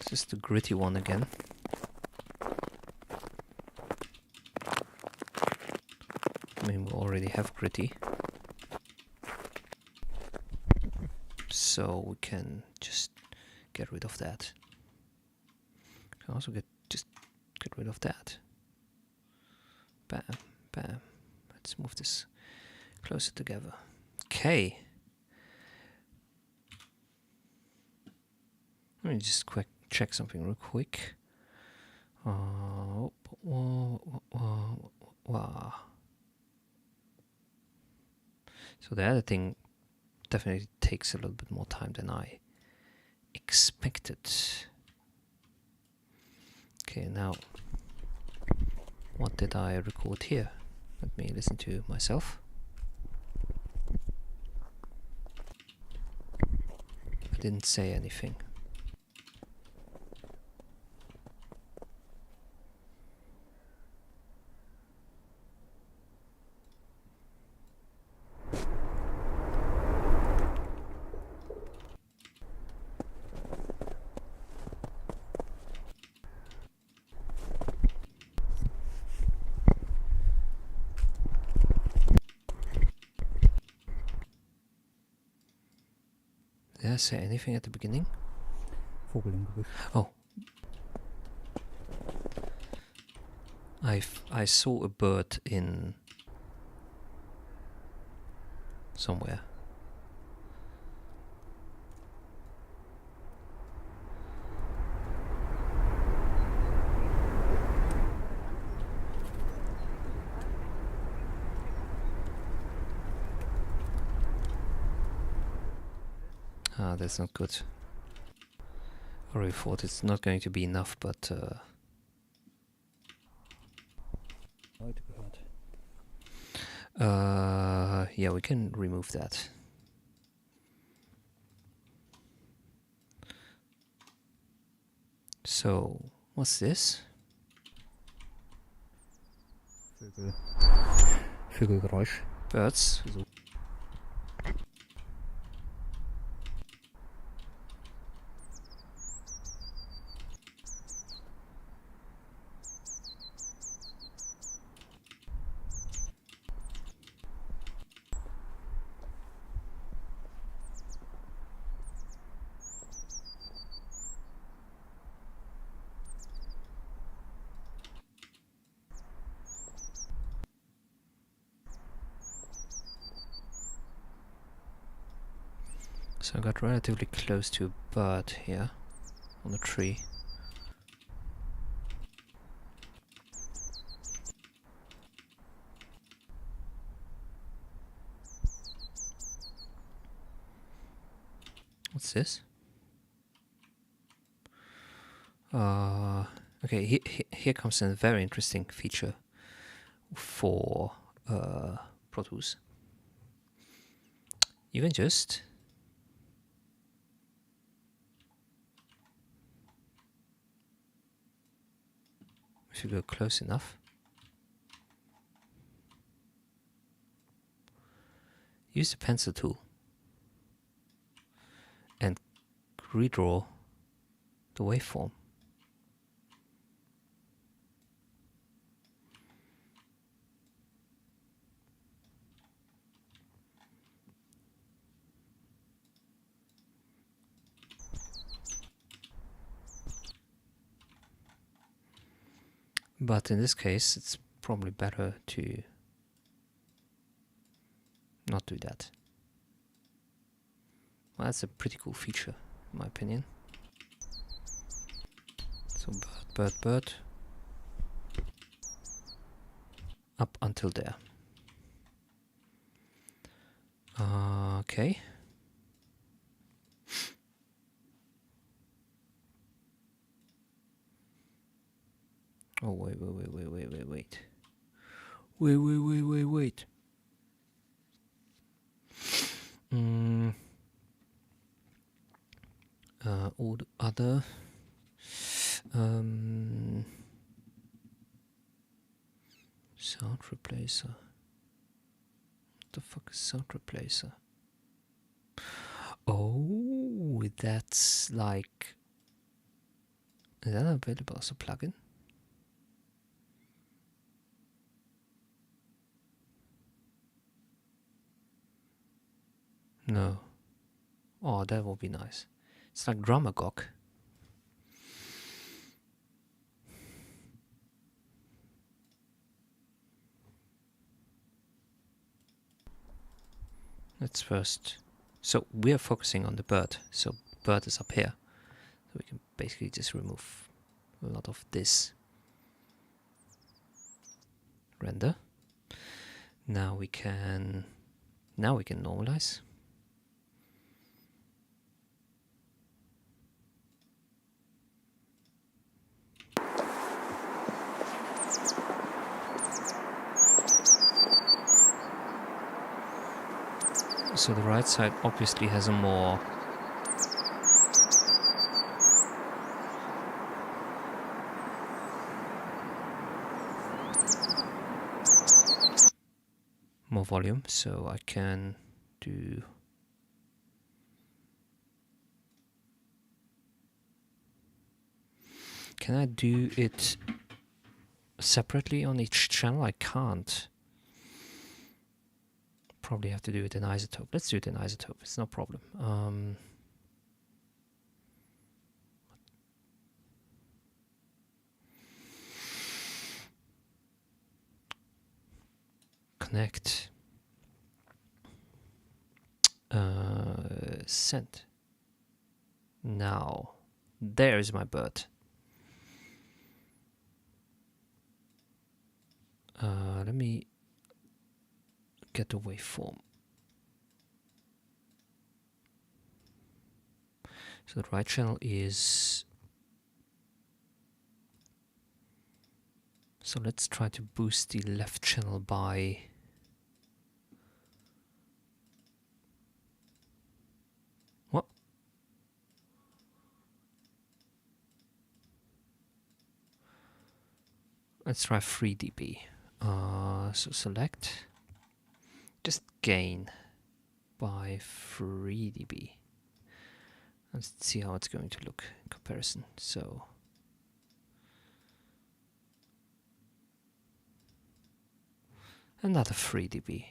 Is this the gritty one again? I mean, we already have gritty. So we can just get rid of that. Can also just get rid of that. Bam, bam. Let's move this closer together. Okay. Let me just check something real quick. So the editing definitely takes a little bit more time than I expected. Okay, now what did I record here? Let me listen to myself. I didn't say anything. Did I say anything at the beginning? Vogel im Gebüsch. Oh. I saw a bird in somewhere. Ah, that's not good. I already thought it's not going to be enough, but Heute gehört. yeah, we can remove that. So, what's this? Vögelgeräusch. Birds. So. So I got relatively close to a bird here on the tree. What's this? Okay, here comes a very interesting feature for Pro Tools. You can just if you go close enough, use the pencil tool and redraw the waveform. But in this case, it's probably better to not do that. Well, that's a pretty cool feature, in my opinion. So bird. Up until there. Okay. Oh, wait. Wait. All the other sound replacer. What the fuck is sound replacer? Oh, that's like Is that available as a plugin? No. Oh, that would be nice. It's like Drumagog. Let's first. So we are focusing on the bird. So bird is up here. So we can basically just remove a lot of this. Render. Now we can normalize. So the right side obviously has a more volume, so I can do can I do it separately on each channel? I can't. Probably have to do it in isotope. Let's do it in isotope, it's no problem. Connect. Send. Now, there is my bird. Let me get the waveform. So the right channel is. So let's try to boost the left channel by. What? Let's try 3 dB. So select. Just gain by 3 dB. Let's see how it's going to look in comparison. So another 3 dB.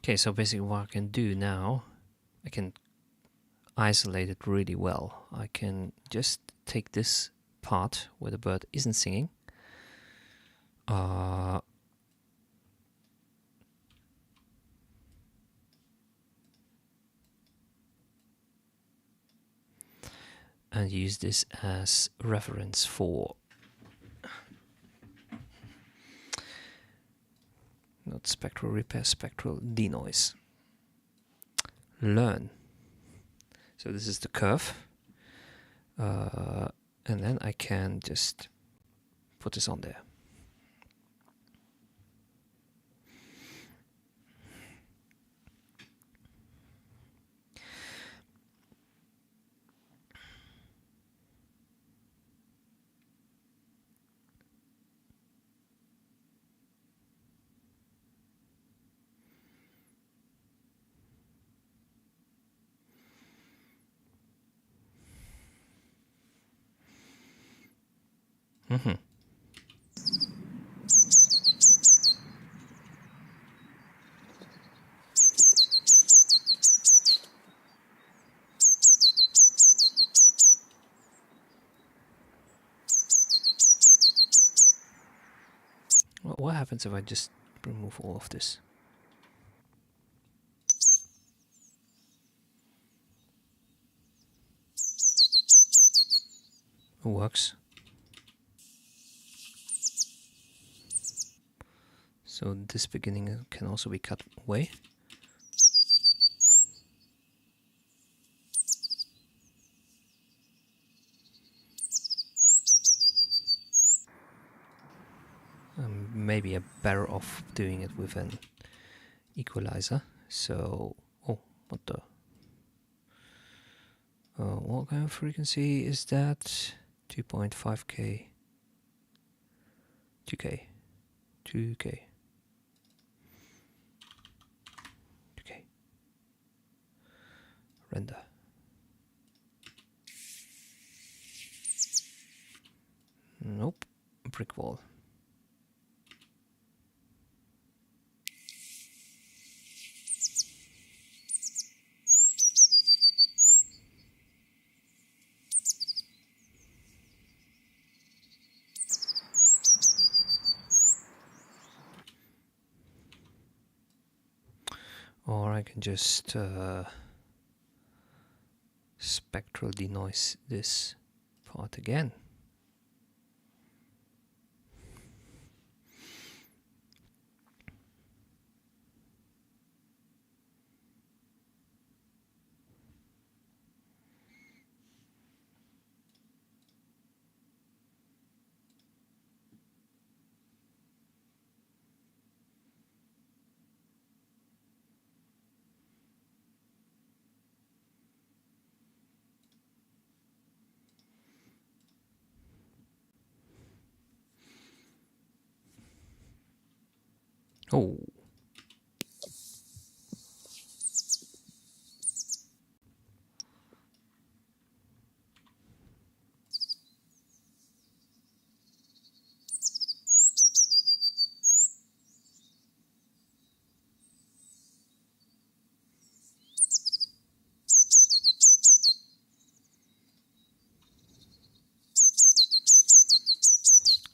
Okay, so basically what I can do now, I can isolate it really well. I can just take this part where the bird isn't singing, and use this as reference for not spectral repair, spectral denoise. Learn. So this is the curve, and then I can just put this on there. What happens if I just remove all of this? It works. So this beginning can also be cut away. Maybe I'm better off doing it with an equalizer. So, oh, What the? What kind of frequency is that? 2.5k. 2k. 2k. 2k. Render. Nope. Brick wall. Or I can just spectral denoise this part again. Oh.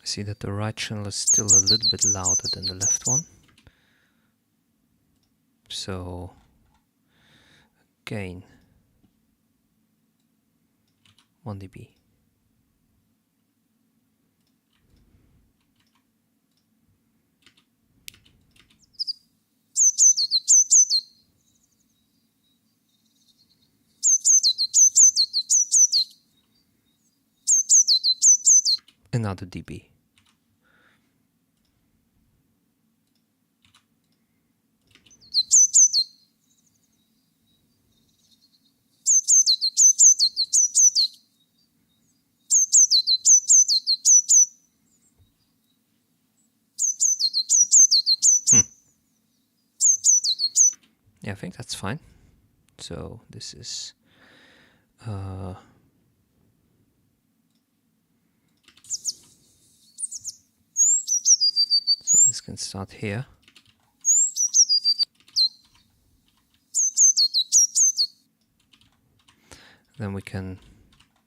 See that the right channel is still a little bit louder than the left one. So gain 1 dB. Another dB. Yeah, I think that's fine. So this is so this can start here. Then we can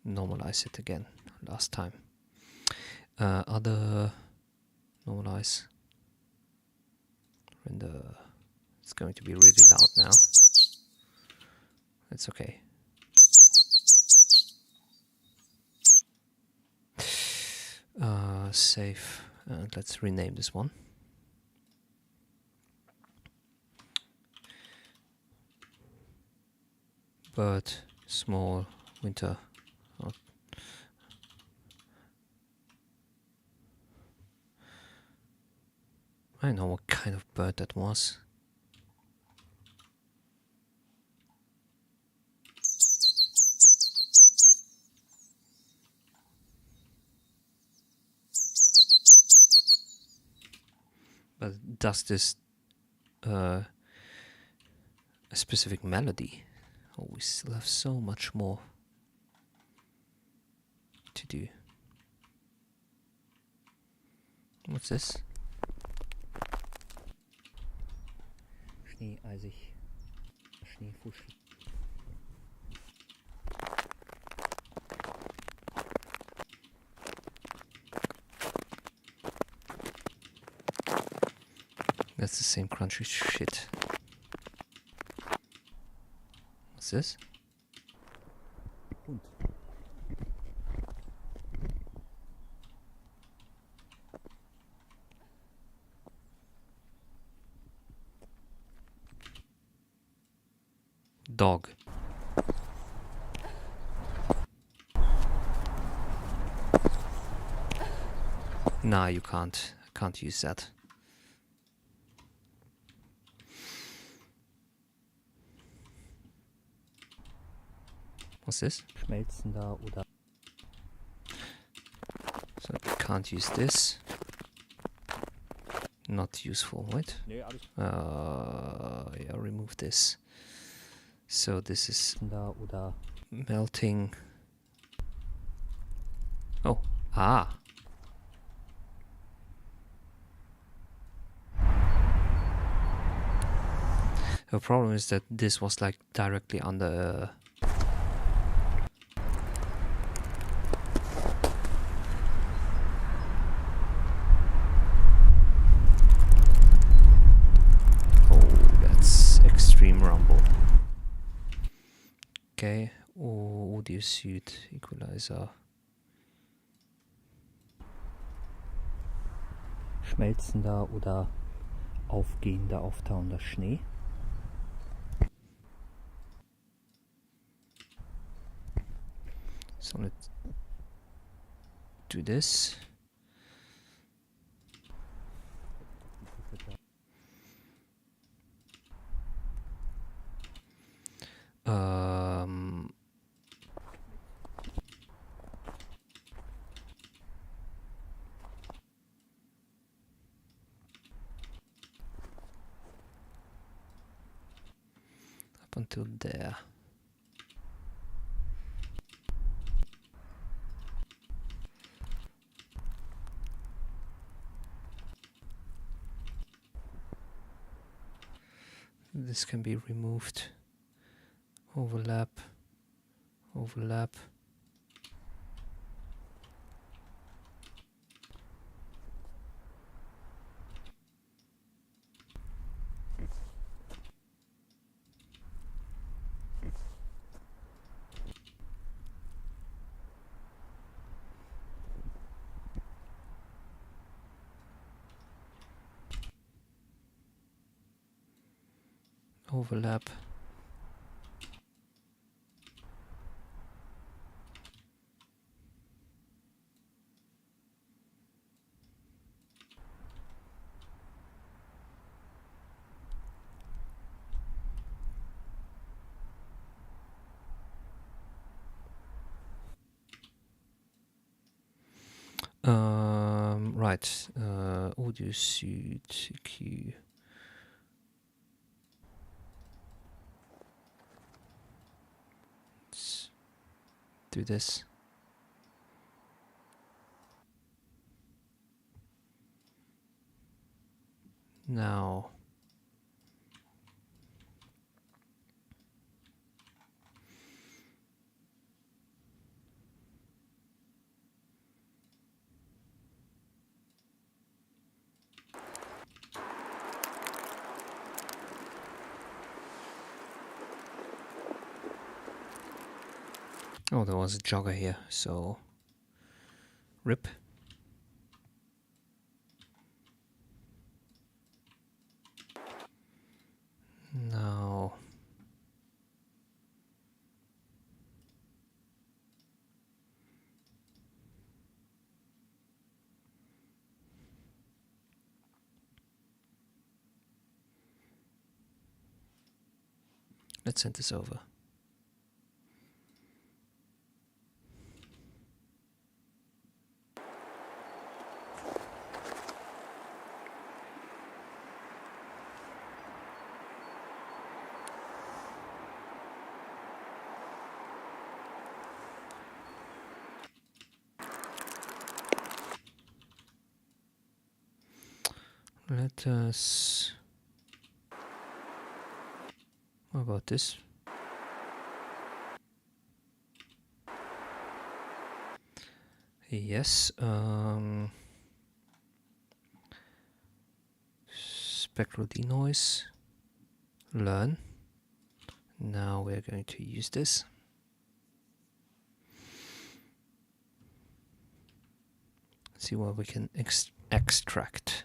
normalize it again, last time. Other normalize. Render. It's going to be really loud now. It's okay. Save. And let's rename this one. Bird, small, winter. Oh. I don't know what kind of bird that was. But does this a specific melody? Oh, we still have so much more to do. What's this? Schneeeisig. Schneefuschel. That's the same crunchy shit. What's this? Dog. Nah, you can't. I can't use that. What's this? Schmelzender oder So we can't use this. Not useful, right? nee, alles Yeah, remove this. So this is oder melting. Oh, ah. The problem is that this was like directly under. Oh, that's extreme rumble. Okay, audio suit equalizer. schmelzender oder aufgehender, auftauender Schnee. So let's do this. Up until there. This can be removed. Overlap. Overlap. Overlap. Right. Audio suit EQ. Let's do this. Now. Oh, there was a jogger here, so rip. Now let's send this over. Let us. What about this? Yes. Spectral denoise. Learn. Now we're going to use this. See what we can extract.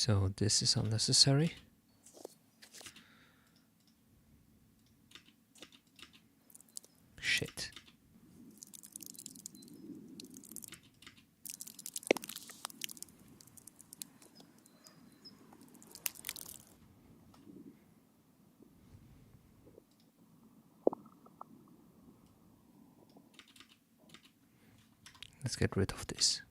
So this is unnecessary. Shit. Let's get rid of this.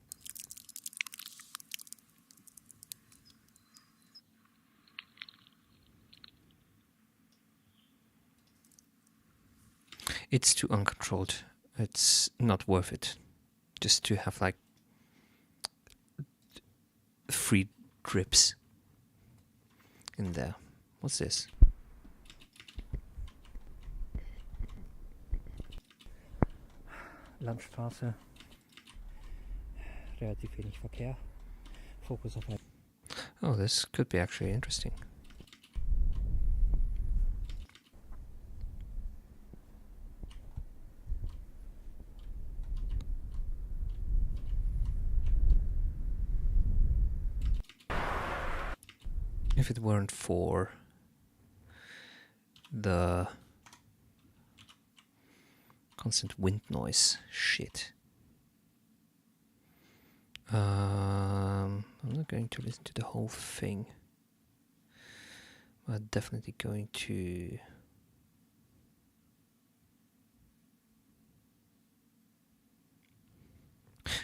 It's too uncontrolled. It's not worth it. Just to have like free drips in there. What's this? Landstraße. Relativ wenig Verkehr. Fokus auf. Oh, this could be actually interesting. If it weren't for the constant wind noise, shit. I'm not going to listen to the whole thing. I'm definitely going to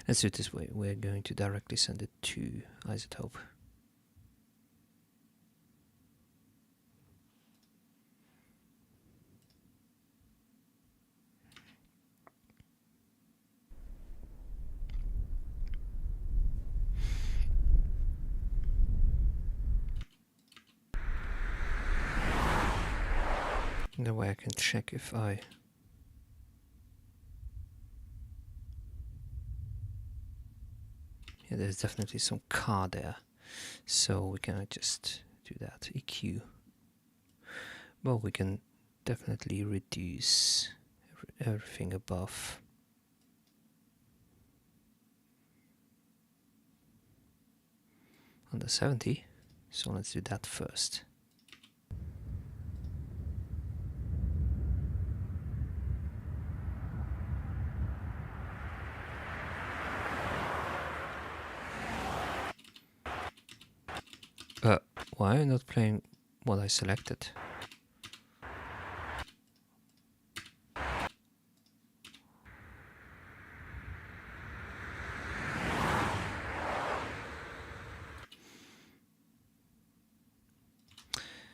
let's do it this way. We're going to directly send it to Isotope. That way I can check if I yeah, there's definitely some car there, so we cannot just do that EQ, but we can definitely reduce everything above. Under 70, so let's do that first. Why are you not playing what I selected?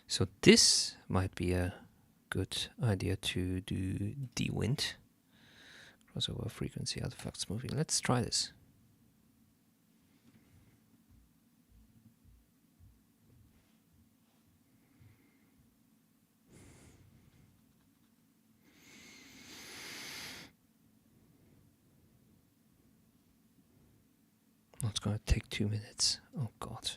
So this might be a good idea to do de-wind. Crossover frequency artifacts moving. Let's try this. Oh, it's gonna take 2 minutes. Oh god.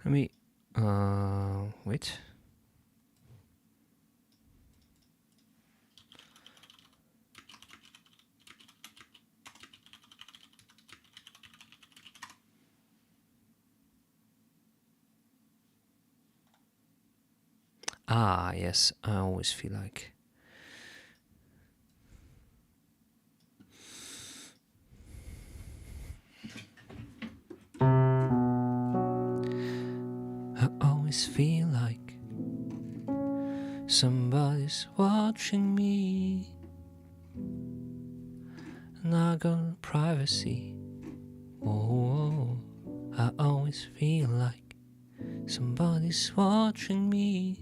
Let me wait. Ah, yes, I always feel like I always feel like somebody's watching me, and I got privacy. Oh, I always feel like somebody's watching me,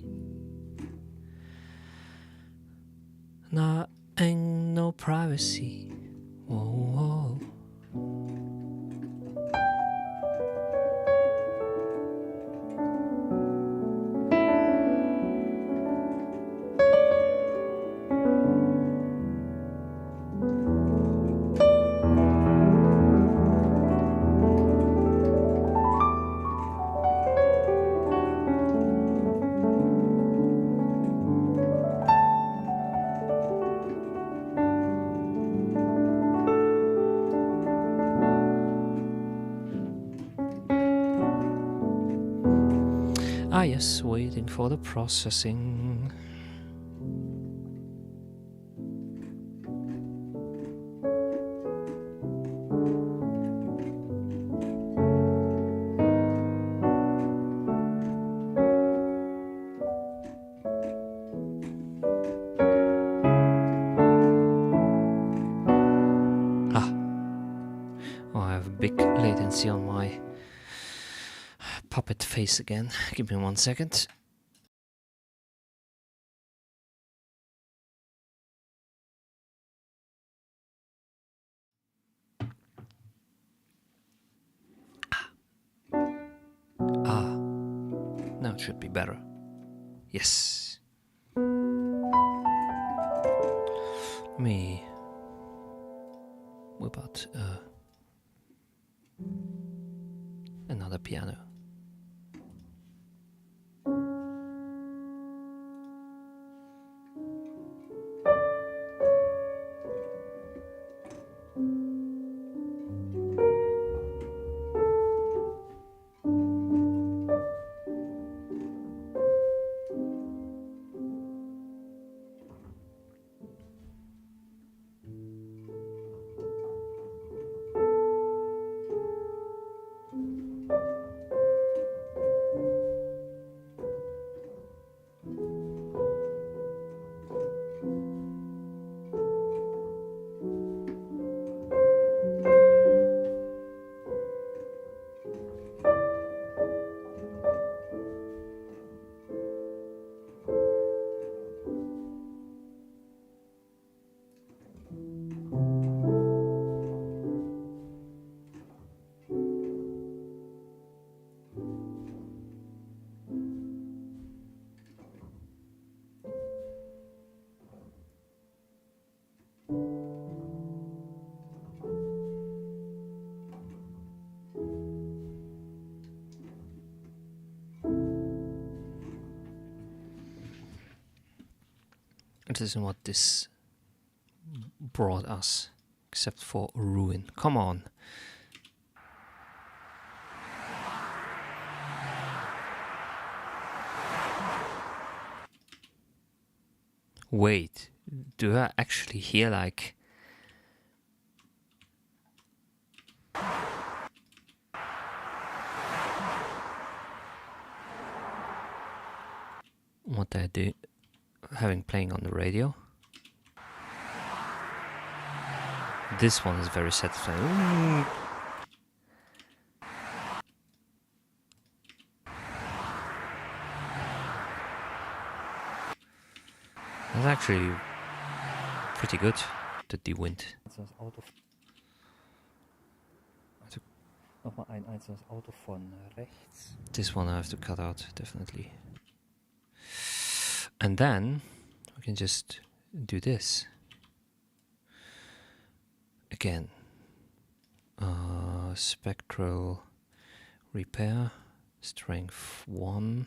and I ain't no privacy. Oh. Ah yes, waiting for the processing. I have a big latency on my puppet face again. Give me 1 second. Now it should be better. Yes. Let me whip out another piano. It isn't what this brought us, except for ruin. Come on. Wait, do I actually hear like... what I do having playing on the radio? This one is very satisfying. Ooh. That's actually pretty good, the D-Wind. Nochmal ein einzelnes Auto von rechts. This one I have to cut out, definitely. And then we can just do this. Again. Spectral repair, strength 1,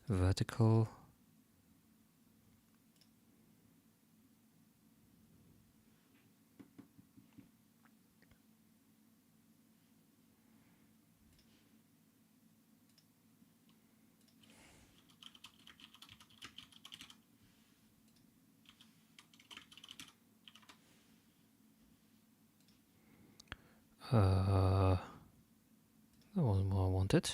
vertical. That wasn't what I wanted.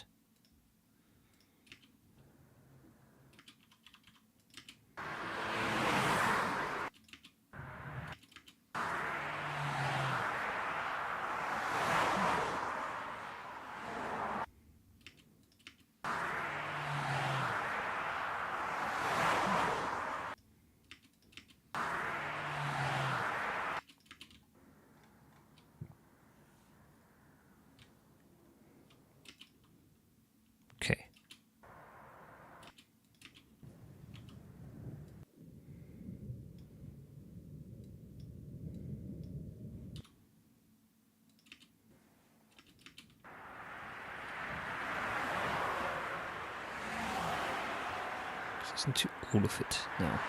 Okay. Listen to all of it now.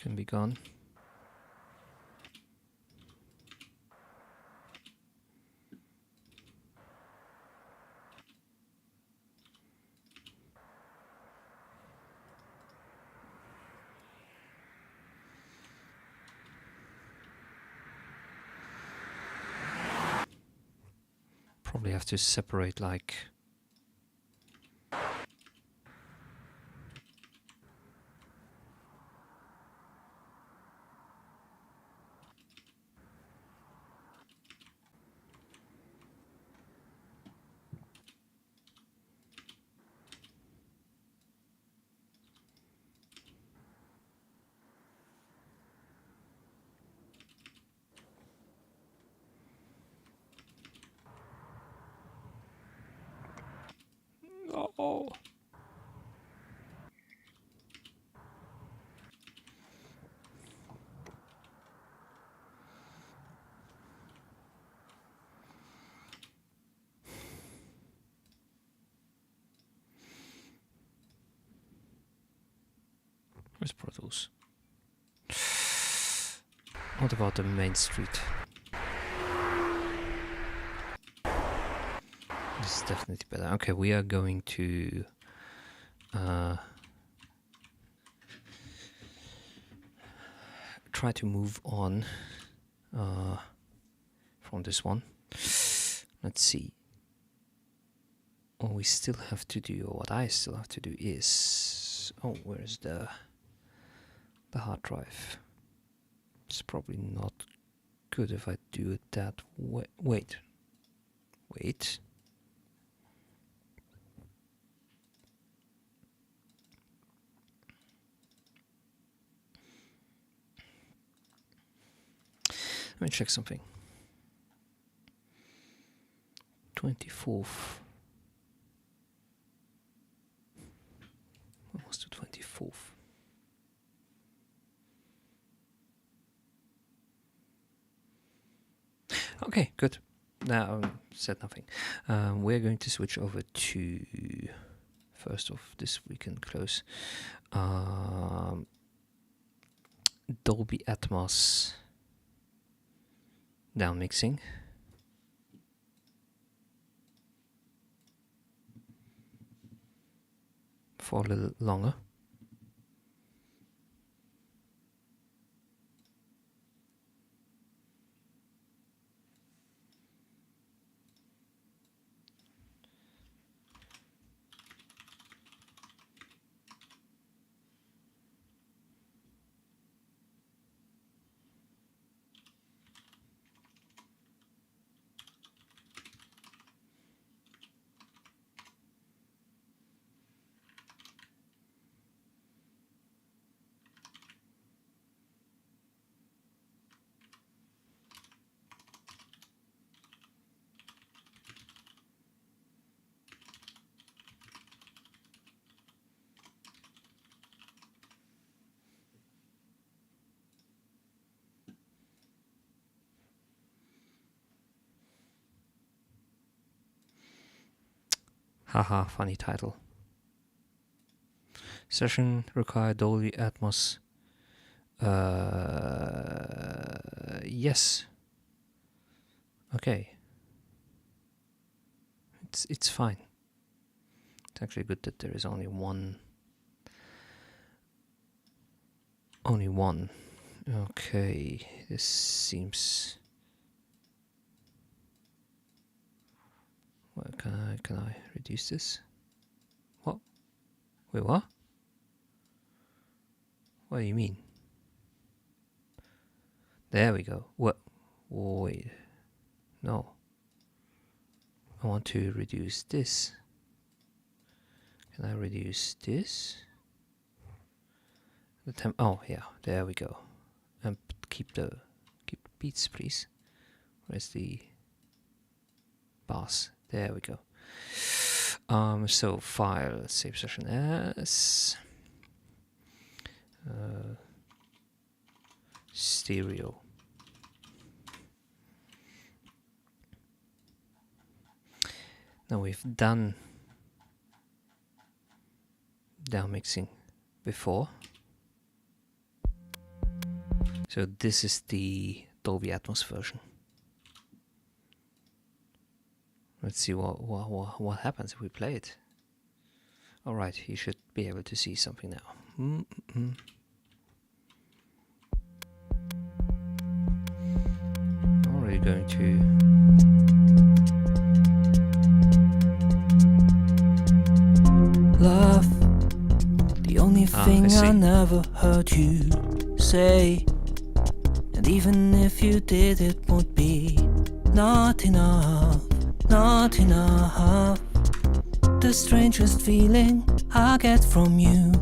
can be gone. Probably have to separate like oh. Where's Pro Tools? What about the main street? This is definitely better. Okay, we are going to try to move on from this one. Let's see. What we still have to do, or what I still have to do is... Oh, where's the hard drive? It's probably not good if I do it that way. Wait. Let me check something. 24th. What was the 24th? Okay, good. Now said nothing. We're going to switch over to first of this we can close. Dolby Atmos downmixing. For a little longer. Haha, funny title. Session require Dolby Atmos. Yes. Okay. It's fine. It's actually good that there is only one. Only one. Okay, this seems. Well, can I reduce this? What? Wait, what? What do you mean? There we go. What? Wait. No. I want to reduce this. Can I reduce this? The temp. Oh yeah, there we go. And keep the beats, please. Where's the bass? There we go. So file, save session as stereo. Now we've done downmixing before. So this is the Dolby Atmos version. Let's see what happens if we play it. Alright, you should be able to see something now. Already going to... Love, the only thing I never heard you say. And even if you did, it would be not enough, not enough. The strangest feeling I get from you,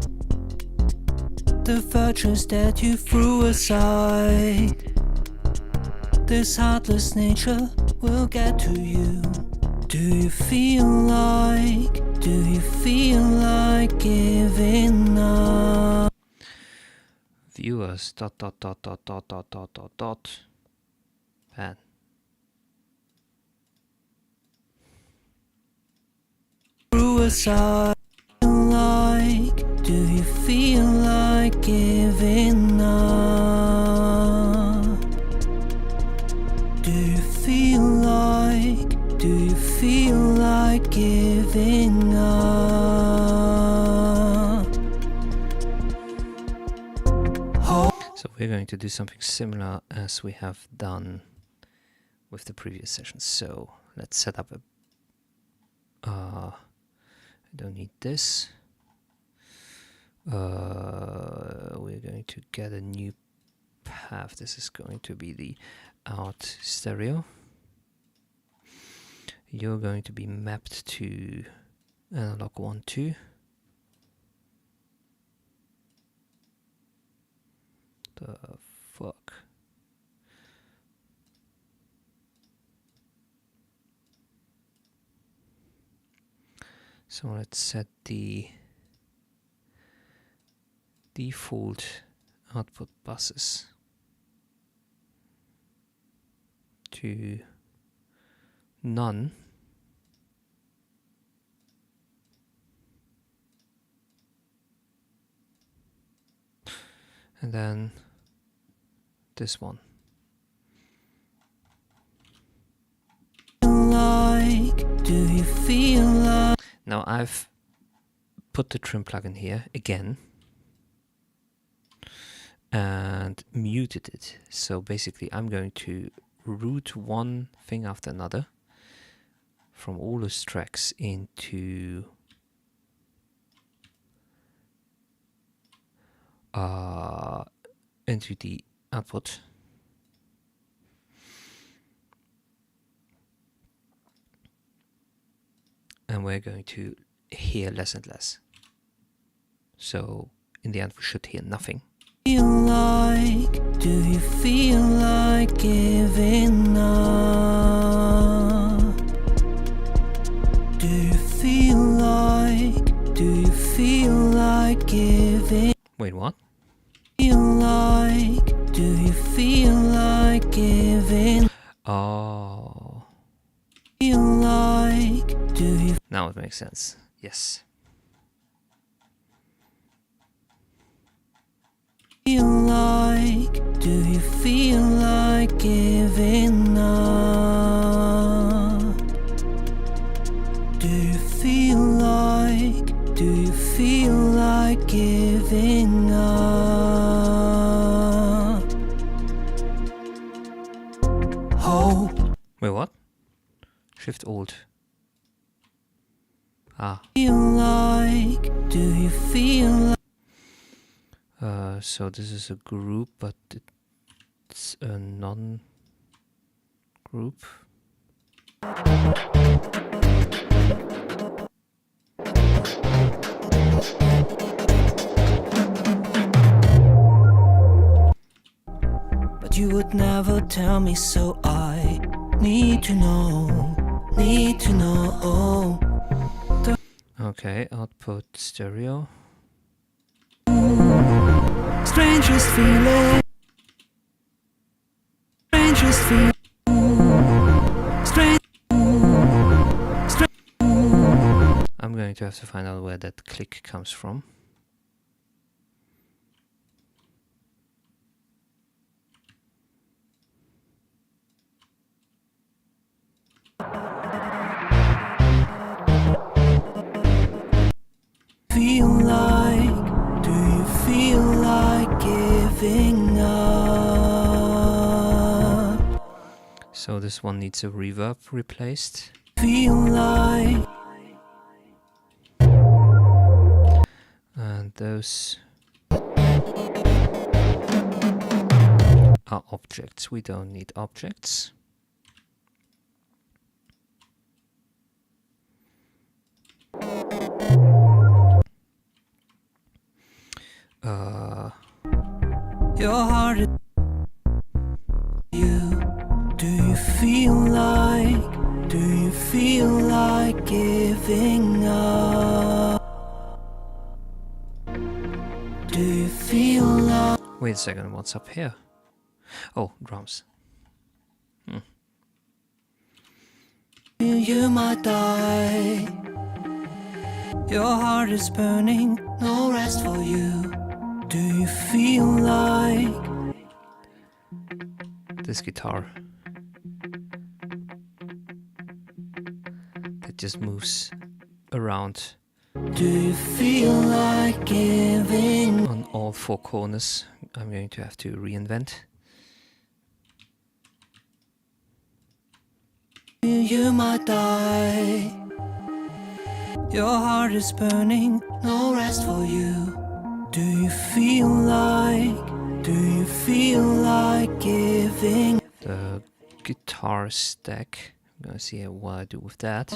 the virtues that you threw aside. This heartless nature will get to you. Do you feel like giving up? Viewers, ... Pan. Suicide. Do you feel like giving up? Do you feel like giving up? So we're going to do something similar as we have done with the previous sessions. So let's set up a... I don't need this. We're going to get a new path. This is going to be the out stereo. You're going to be mapped to analog 1, 2. The fuck? So let's set the default output buses to none. And then this one. Do you feel like... Now I've put the trim plugin here again and muted it. So basically I'm going to route one thing after another from all those tracks into the output. And we're going to hear less and less. So in the end we should hear nothing. Do you feel like giving up? Do you feel like giving? Wait, what? Do you feel like giving? Oh. Now it makes sense. Yes. Do you feel like giving up? Do you feel like giving up? Hope. Wait, what? Shift Alt. Ah. Do you feel like... So this is a group, but it's a non-group. But you would never tell me, so I need to know. Okay, output stereo. Strangest feeling. I'm going to have to find out where that click comes from. this one needs a reverb replaced. Feel like. And those are objects. We don't need objects. Your heart is you. Do you feel like? Do you feel like giving up? Do you feel like? Wait a second, what's up here? Oh, drums. You might die. Your heart is burning, no rest for you. Do you feel like? This guitar that just moves around Do you feel like giving? on all four corners. I'm going to have to reinvent. You might die. Your heart is burning, no rest for you. Do you feel like? Do you feel like giving? The guitar stack. I'm gonna see what I do with that.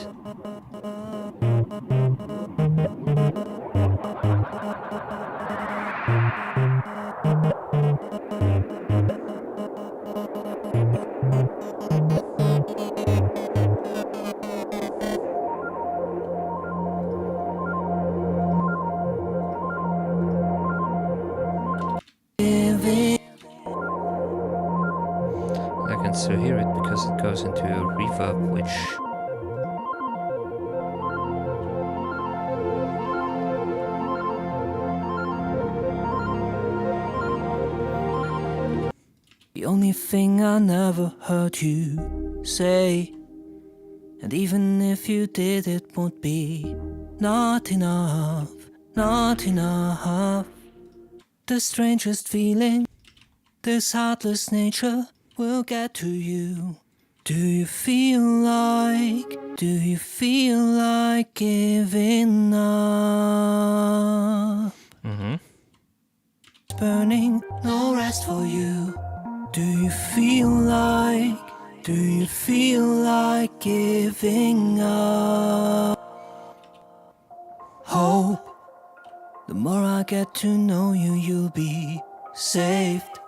I can still hear it because it goes into a reverb, which The only thing I never heard you say, and even if you did, it would be not enough, not enough. The strangest feeling, this heartless nature will get to you. Do you feel like? Do you feel like giving up? It's burning, no rest for you. Do you feel like? Do you feel like giving up? Hope. The more I get to know you, you'll be saved.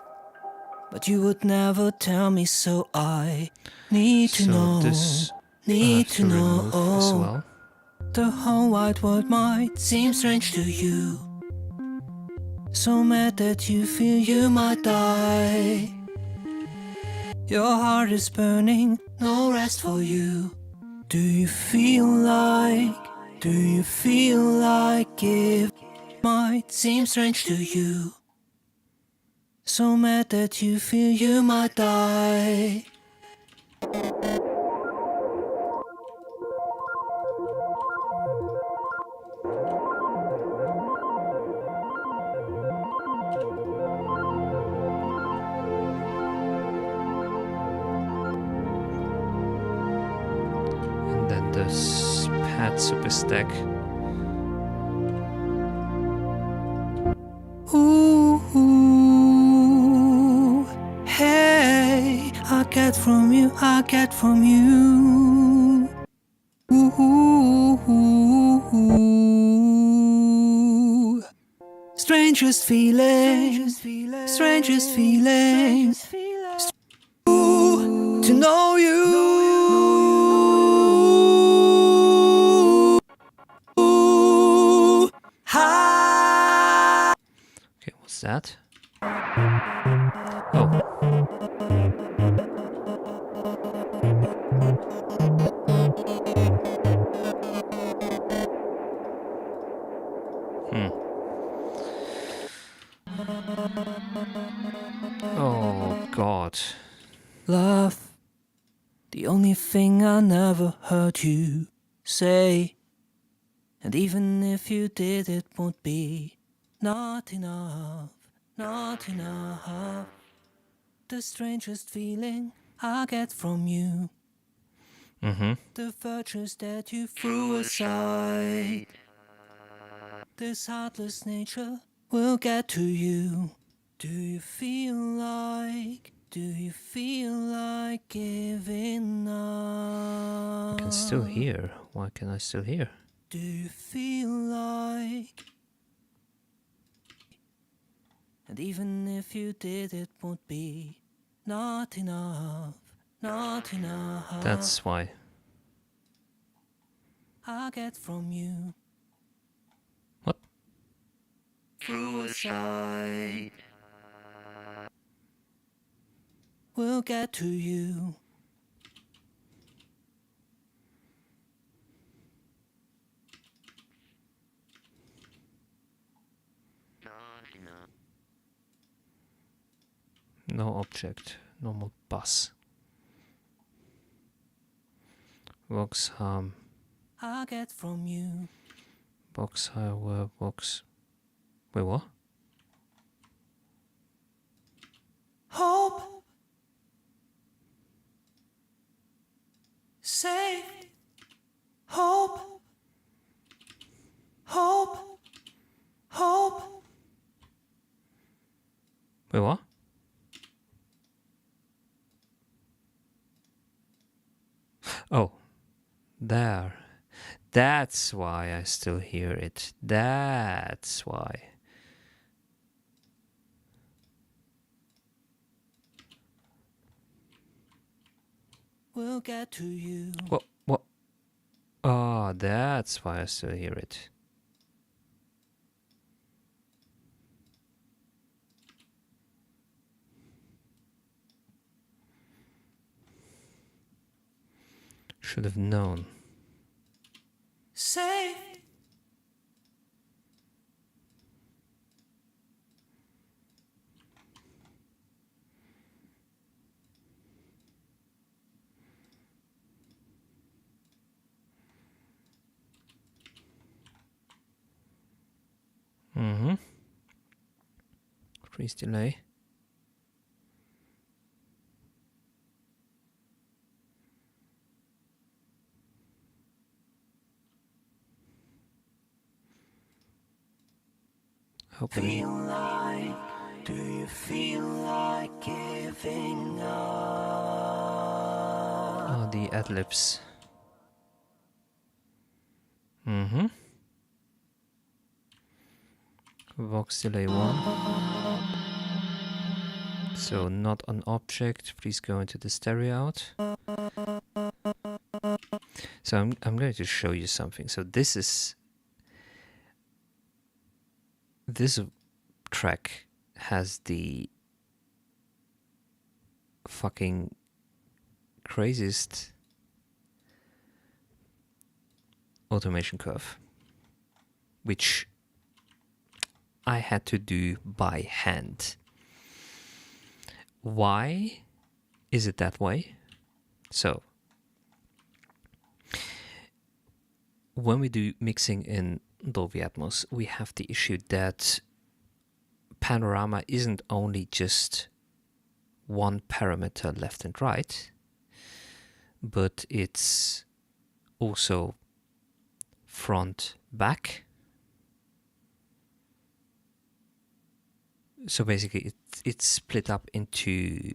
But you would never tell me, so I need to know. this Need to remove know. as well. The whole wide world might seem strange to you. So mad that you feel you might die. Your heart is burning, no rest for you. Do you feel like? Do you feel like it might seem strange to you? So mad that you feel you might die. And then this pad super stack. Ooh, hey, I get from you, I get from you. Ooh, strangest feeling, strangest feeling. Ooh, to know you. Ooh, hi. Okay, what's that? Oh. Oh, God. Love, the only thing I never heard you say. And even if you did, it would be not enough, not enough. The strangest feeling I get from you. The virtues that you threw aside. This heartless nature will get to you. Do you feel like giving up? I can still hear. Why can I still hear? Do you feel like? And even if you did, it would be not enough, not enough. That's why. I get from you. What? Suicide will get to you. No object. Normal bus. Vox harm. I get from you. Box higher box. Wait, what? Hope. Say. Hope. Hope. Hope. Wait, what? Oh, there. That's why I still hear it. That's why. We'll get to you. What? What? Oh, that's why I still hear it. Should have known. Say. Freeze delay. Feel like, do you feel like giving up? Oh, the ad-libs. Vox delay 1. So not an object. Please go into the stereo out. So I'm going to show you something. So this track has the fucking craziest automation curve, which I had to do by hand. Why is it that way? So when we do mixing in Dolby Atmos, we have the issue that panorama isn't only just one parameter left and right, but it's also front, back. So basically it's split up into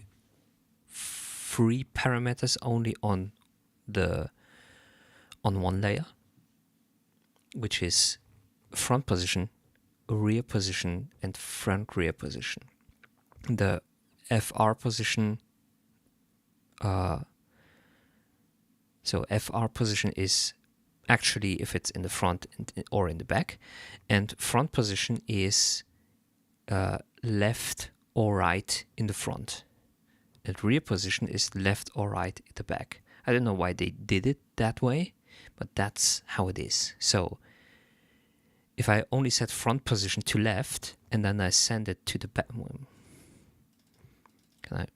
3 parameters only on one layer, which is front position, rear position, and front rear position. The FR position, so FR position is actually if it's in the front or in the back, and front position is left or right in the front, and rear position is left or right in the back. I don't know why they did it that way, but that's how it is. So if I only set front position to left and then I send it to the back, can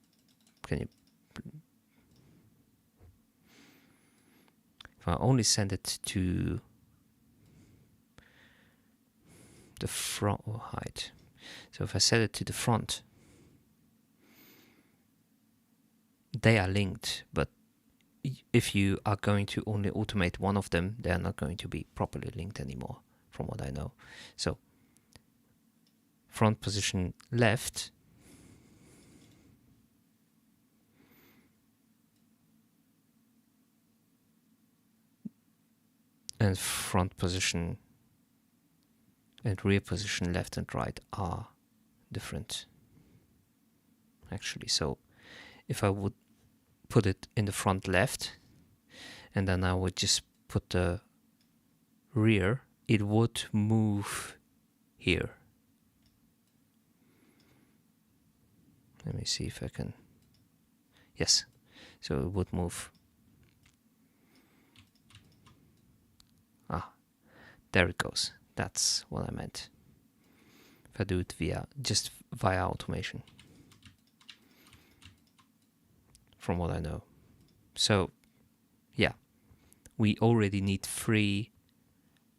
you? If I only send it to the front or height. So if I set it to the front, they are linked, but if you are going to only automate one of them, they are not going to be properly linked anymore, from what I know. So front position left, and front position and rear position left and right are different, actually. So if I would put it in the front left, and then I would just put the rear, it would move here. Let me see if I can. Yes, so it would move. There it goes. That's what I meant. If I do it just via automation, from what I know. So yeah, we already need 3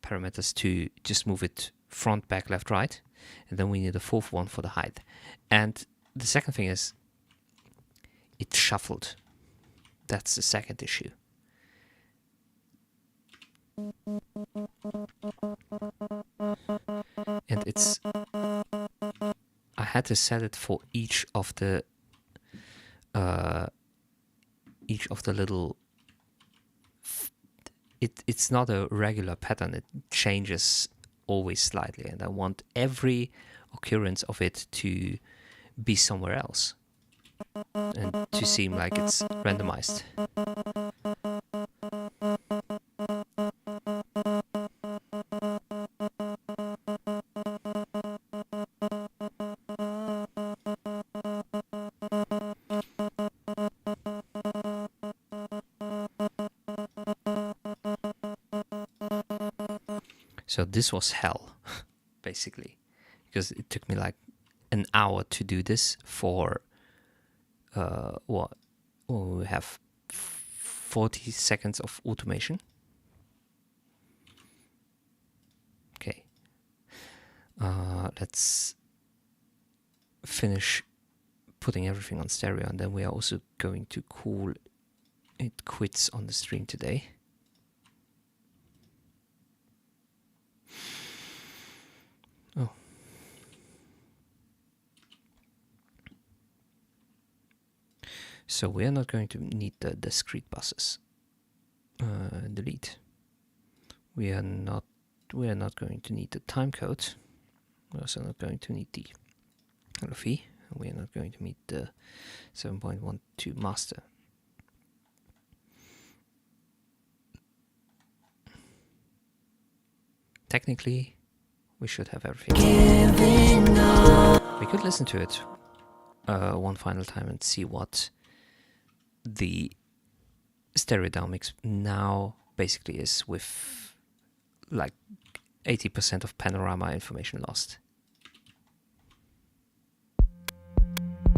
parameters to just move it front, back, left, right, and then we need a 4th one for the height. And the second thing is it shuffled. That's the second issue. And it's, I had to set it for each of the little, it's not a regular pattern, it changes always slightly, and I want every occurrence of it to be somewhere else and to seem like it's randomized. So this was hell, basically, because it took me like an hour to do this for we have 40 seconds of automation. Okay, let's finish putting everything on stereo, and then we are also going to call it quits on the stream today. Oh. So we are not going to need the discrete buses. Delete. We are not going to need the time code. We're also not going to need the LFE. We are not going to need the 7.12 master. Technically, we should have everything. We could listen to it one final time and see what the stereo downmix now basically is, with like 80% of panorama information lost.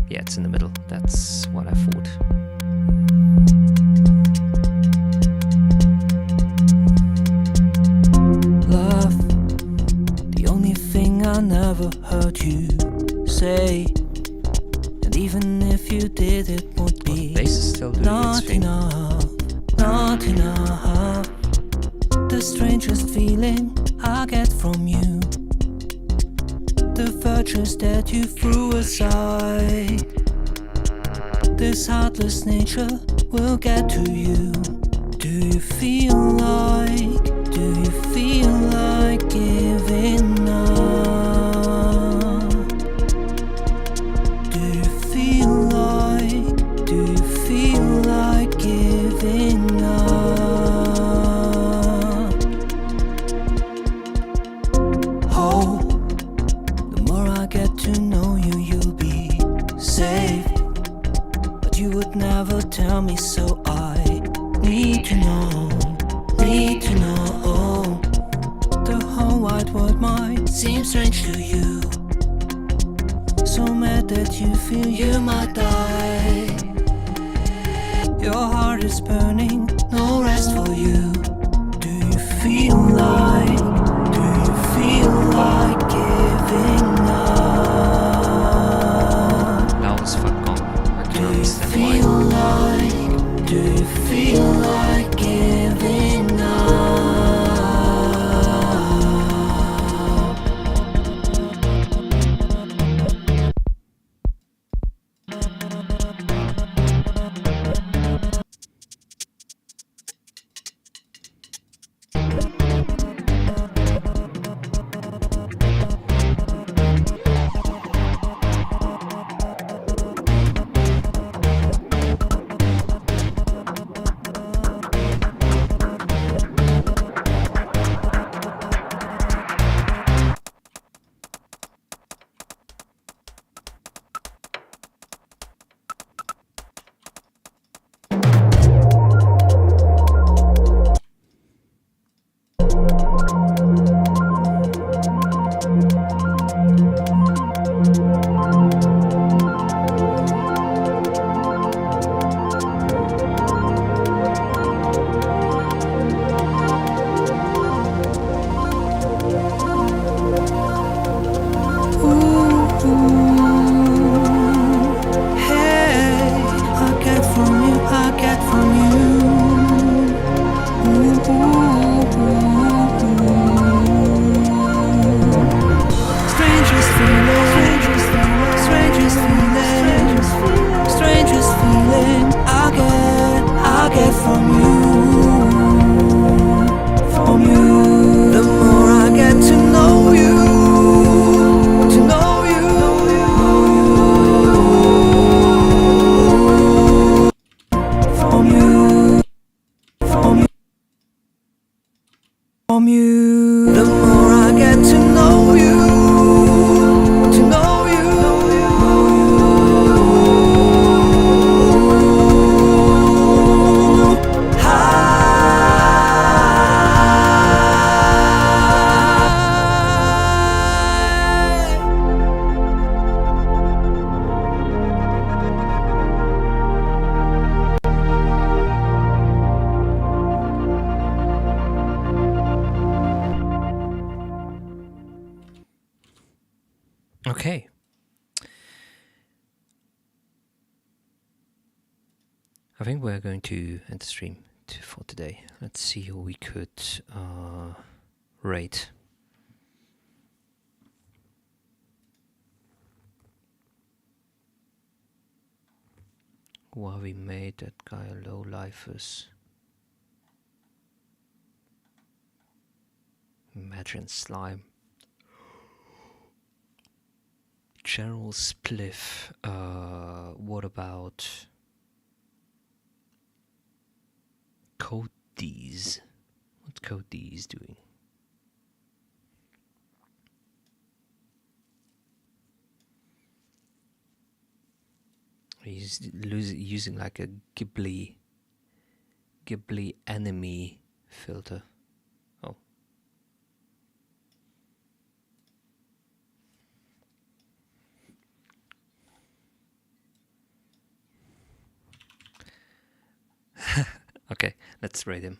Yeah, it's in the middle. That's what I thought. Love, the only thing I never heard you say, and even if you did, it would be bass is still doing not its thing. enough, not enough. The strangest feeling I get from you, the virtues that you threw aside. This heartless nature will get to you. Do you feel like giving up? Do you feel like giving up? Oh, the more I get to know you, you'll be safe. But you would never tell me, so I need to know, The whole wide world might seem strange to you, so mad that you feel you might die. Your heart is burning, no rest for you. Do you feel like giving up? Now it's fuck gone. I can Do you understand feel why. I think we're going to end the stream for today. Let's see who we could rate. Who have we made? That guy low lifers. Imagine slime. General Spliff. What about Cody's? What's Cody's doing? He's using like a Ghibli enemy filter. Oh. Okay, let's rate him.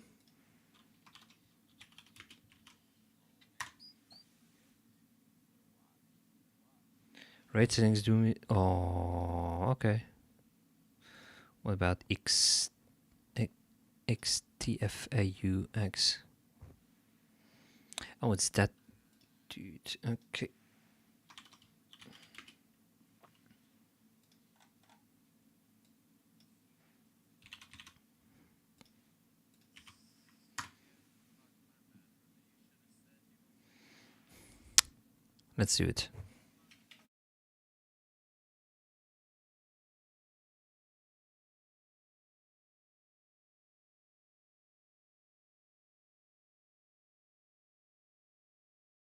Ratings do me. Oh, okay. What about XTFAUX? Oh, it's that dude. Okay. Let's do it.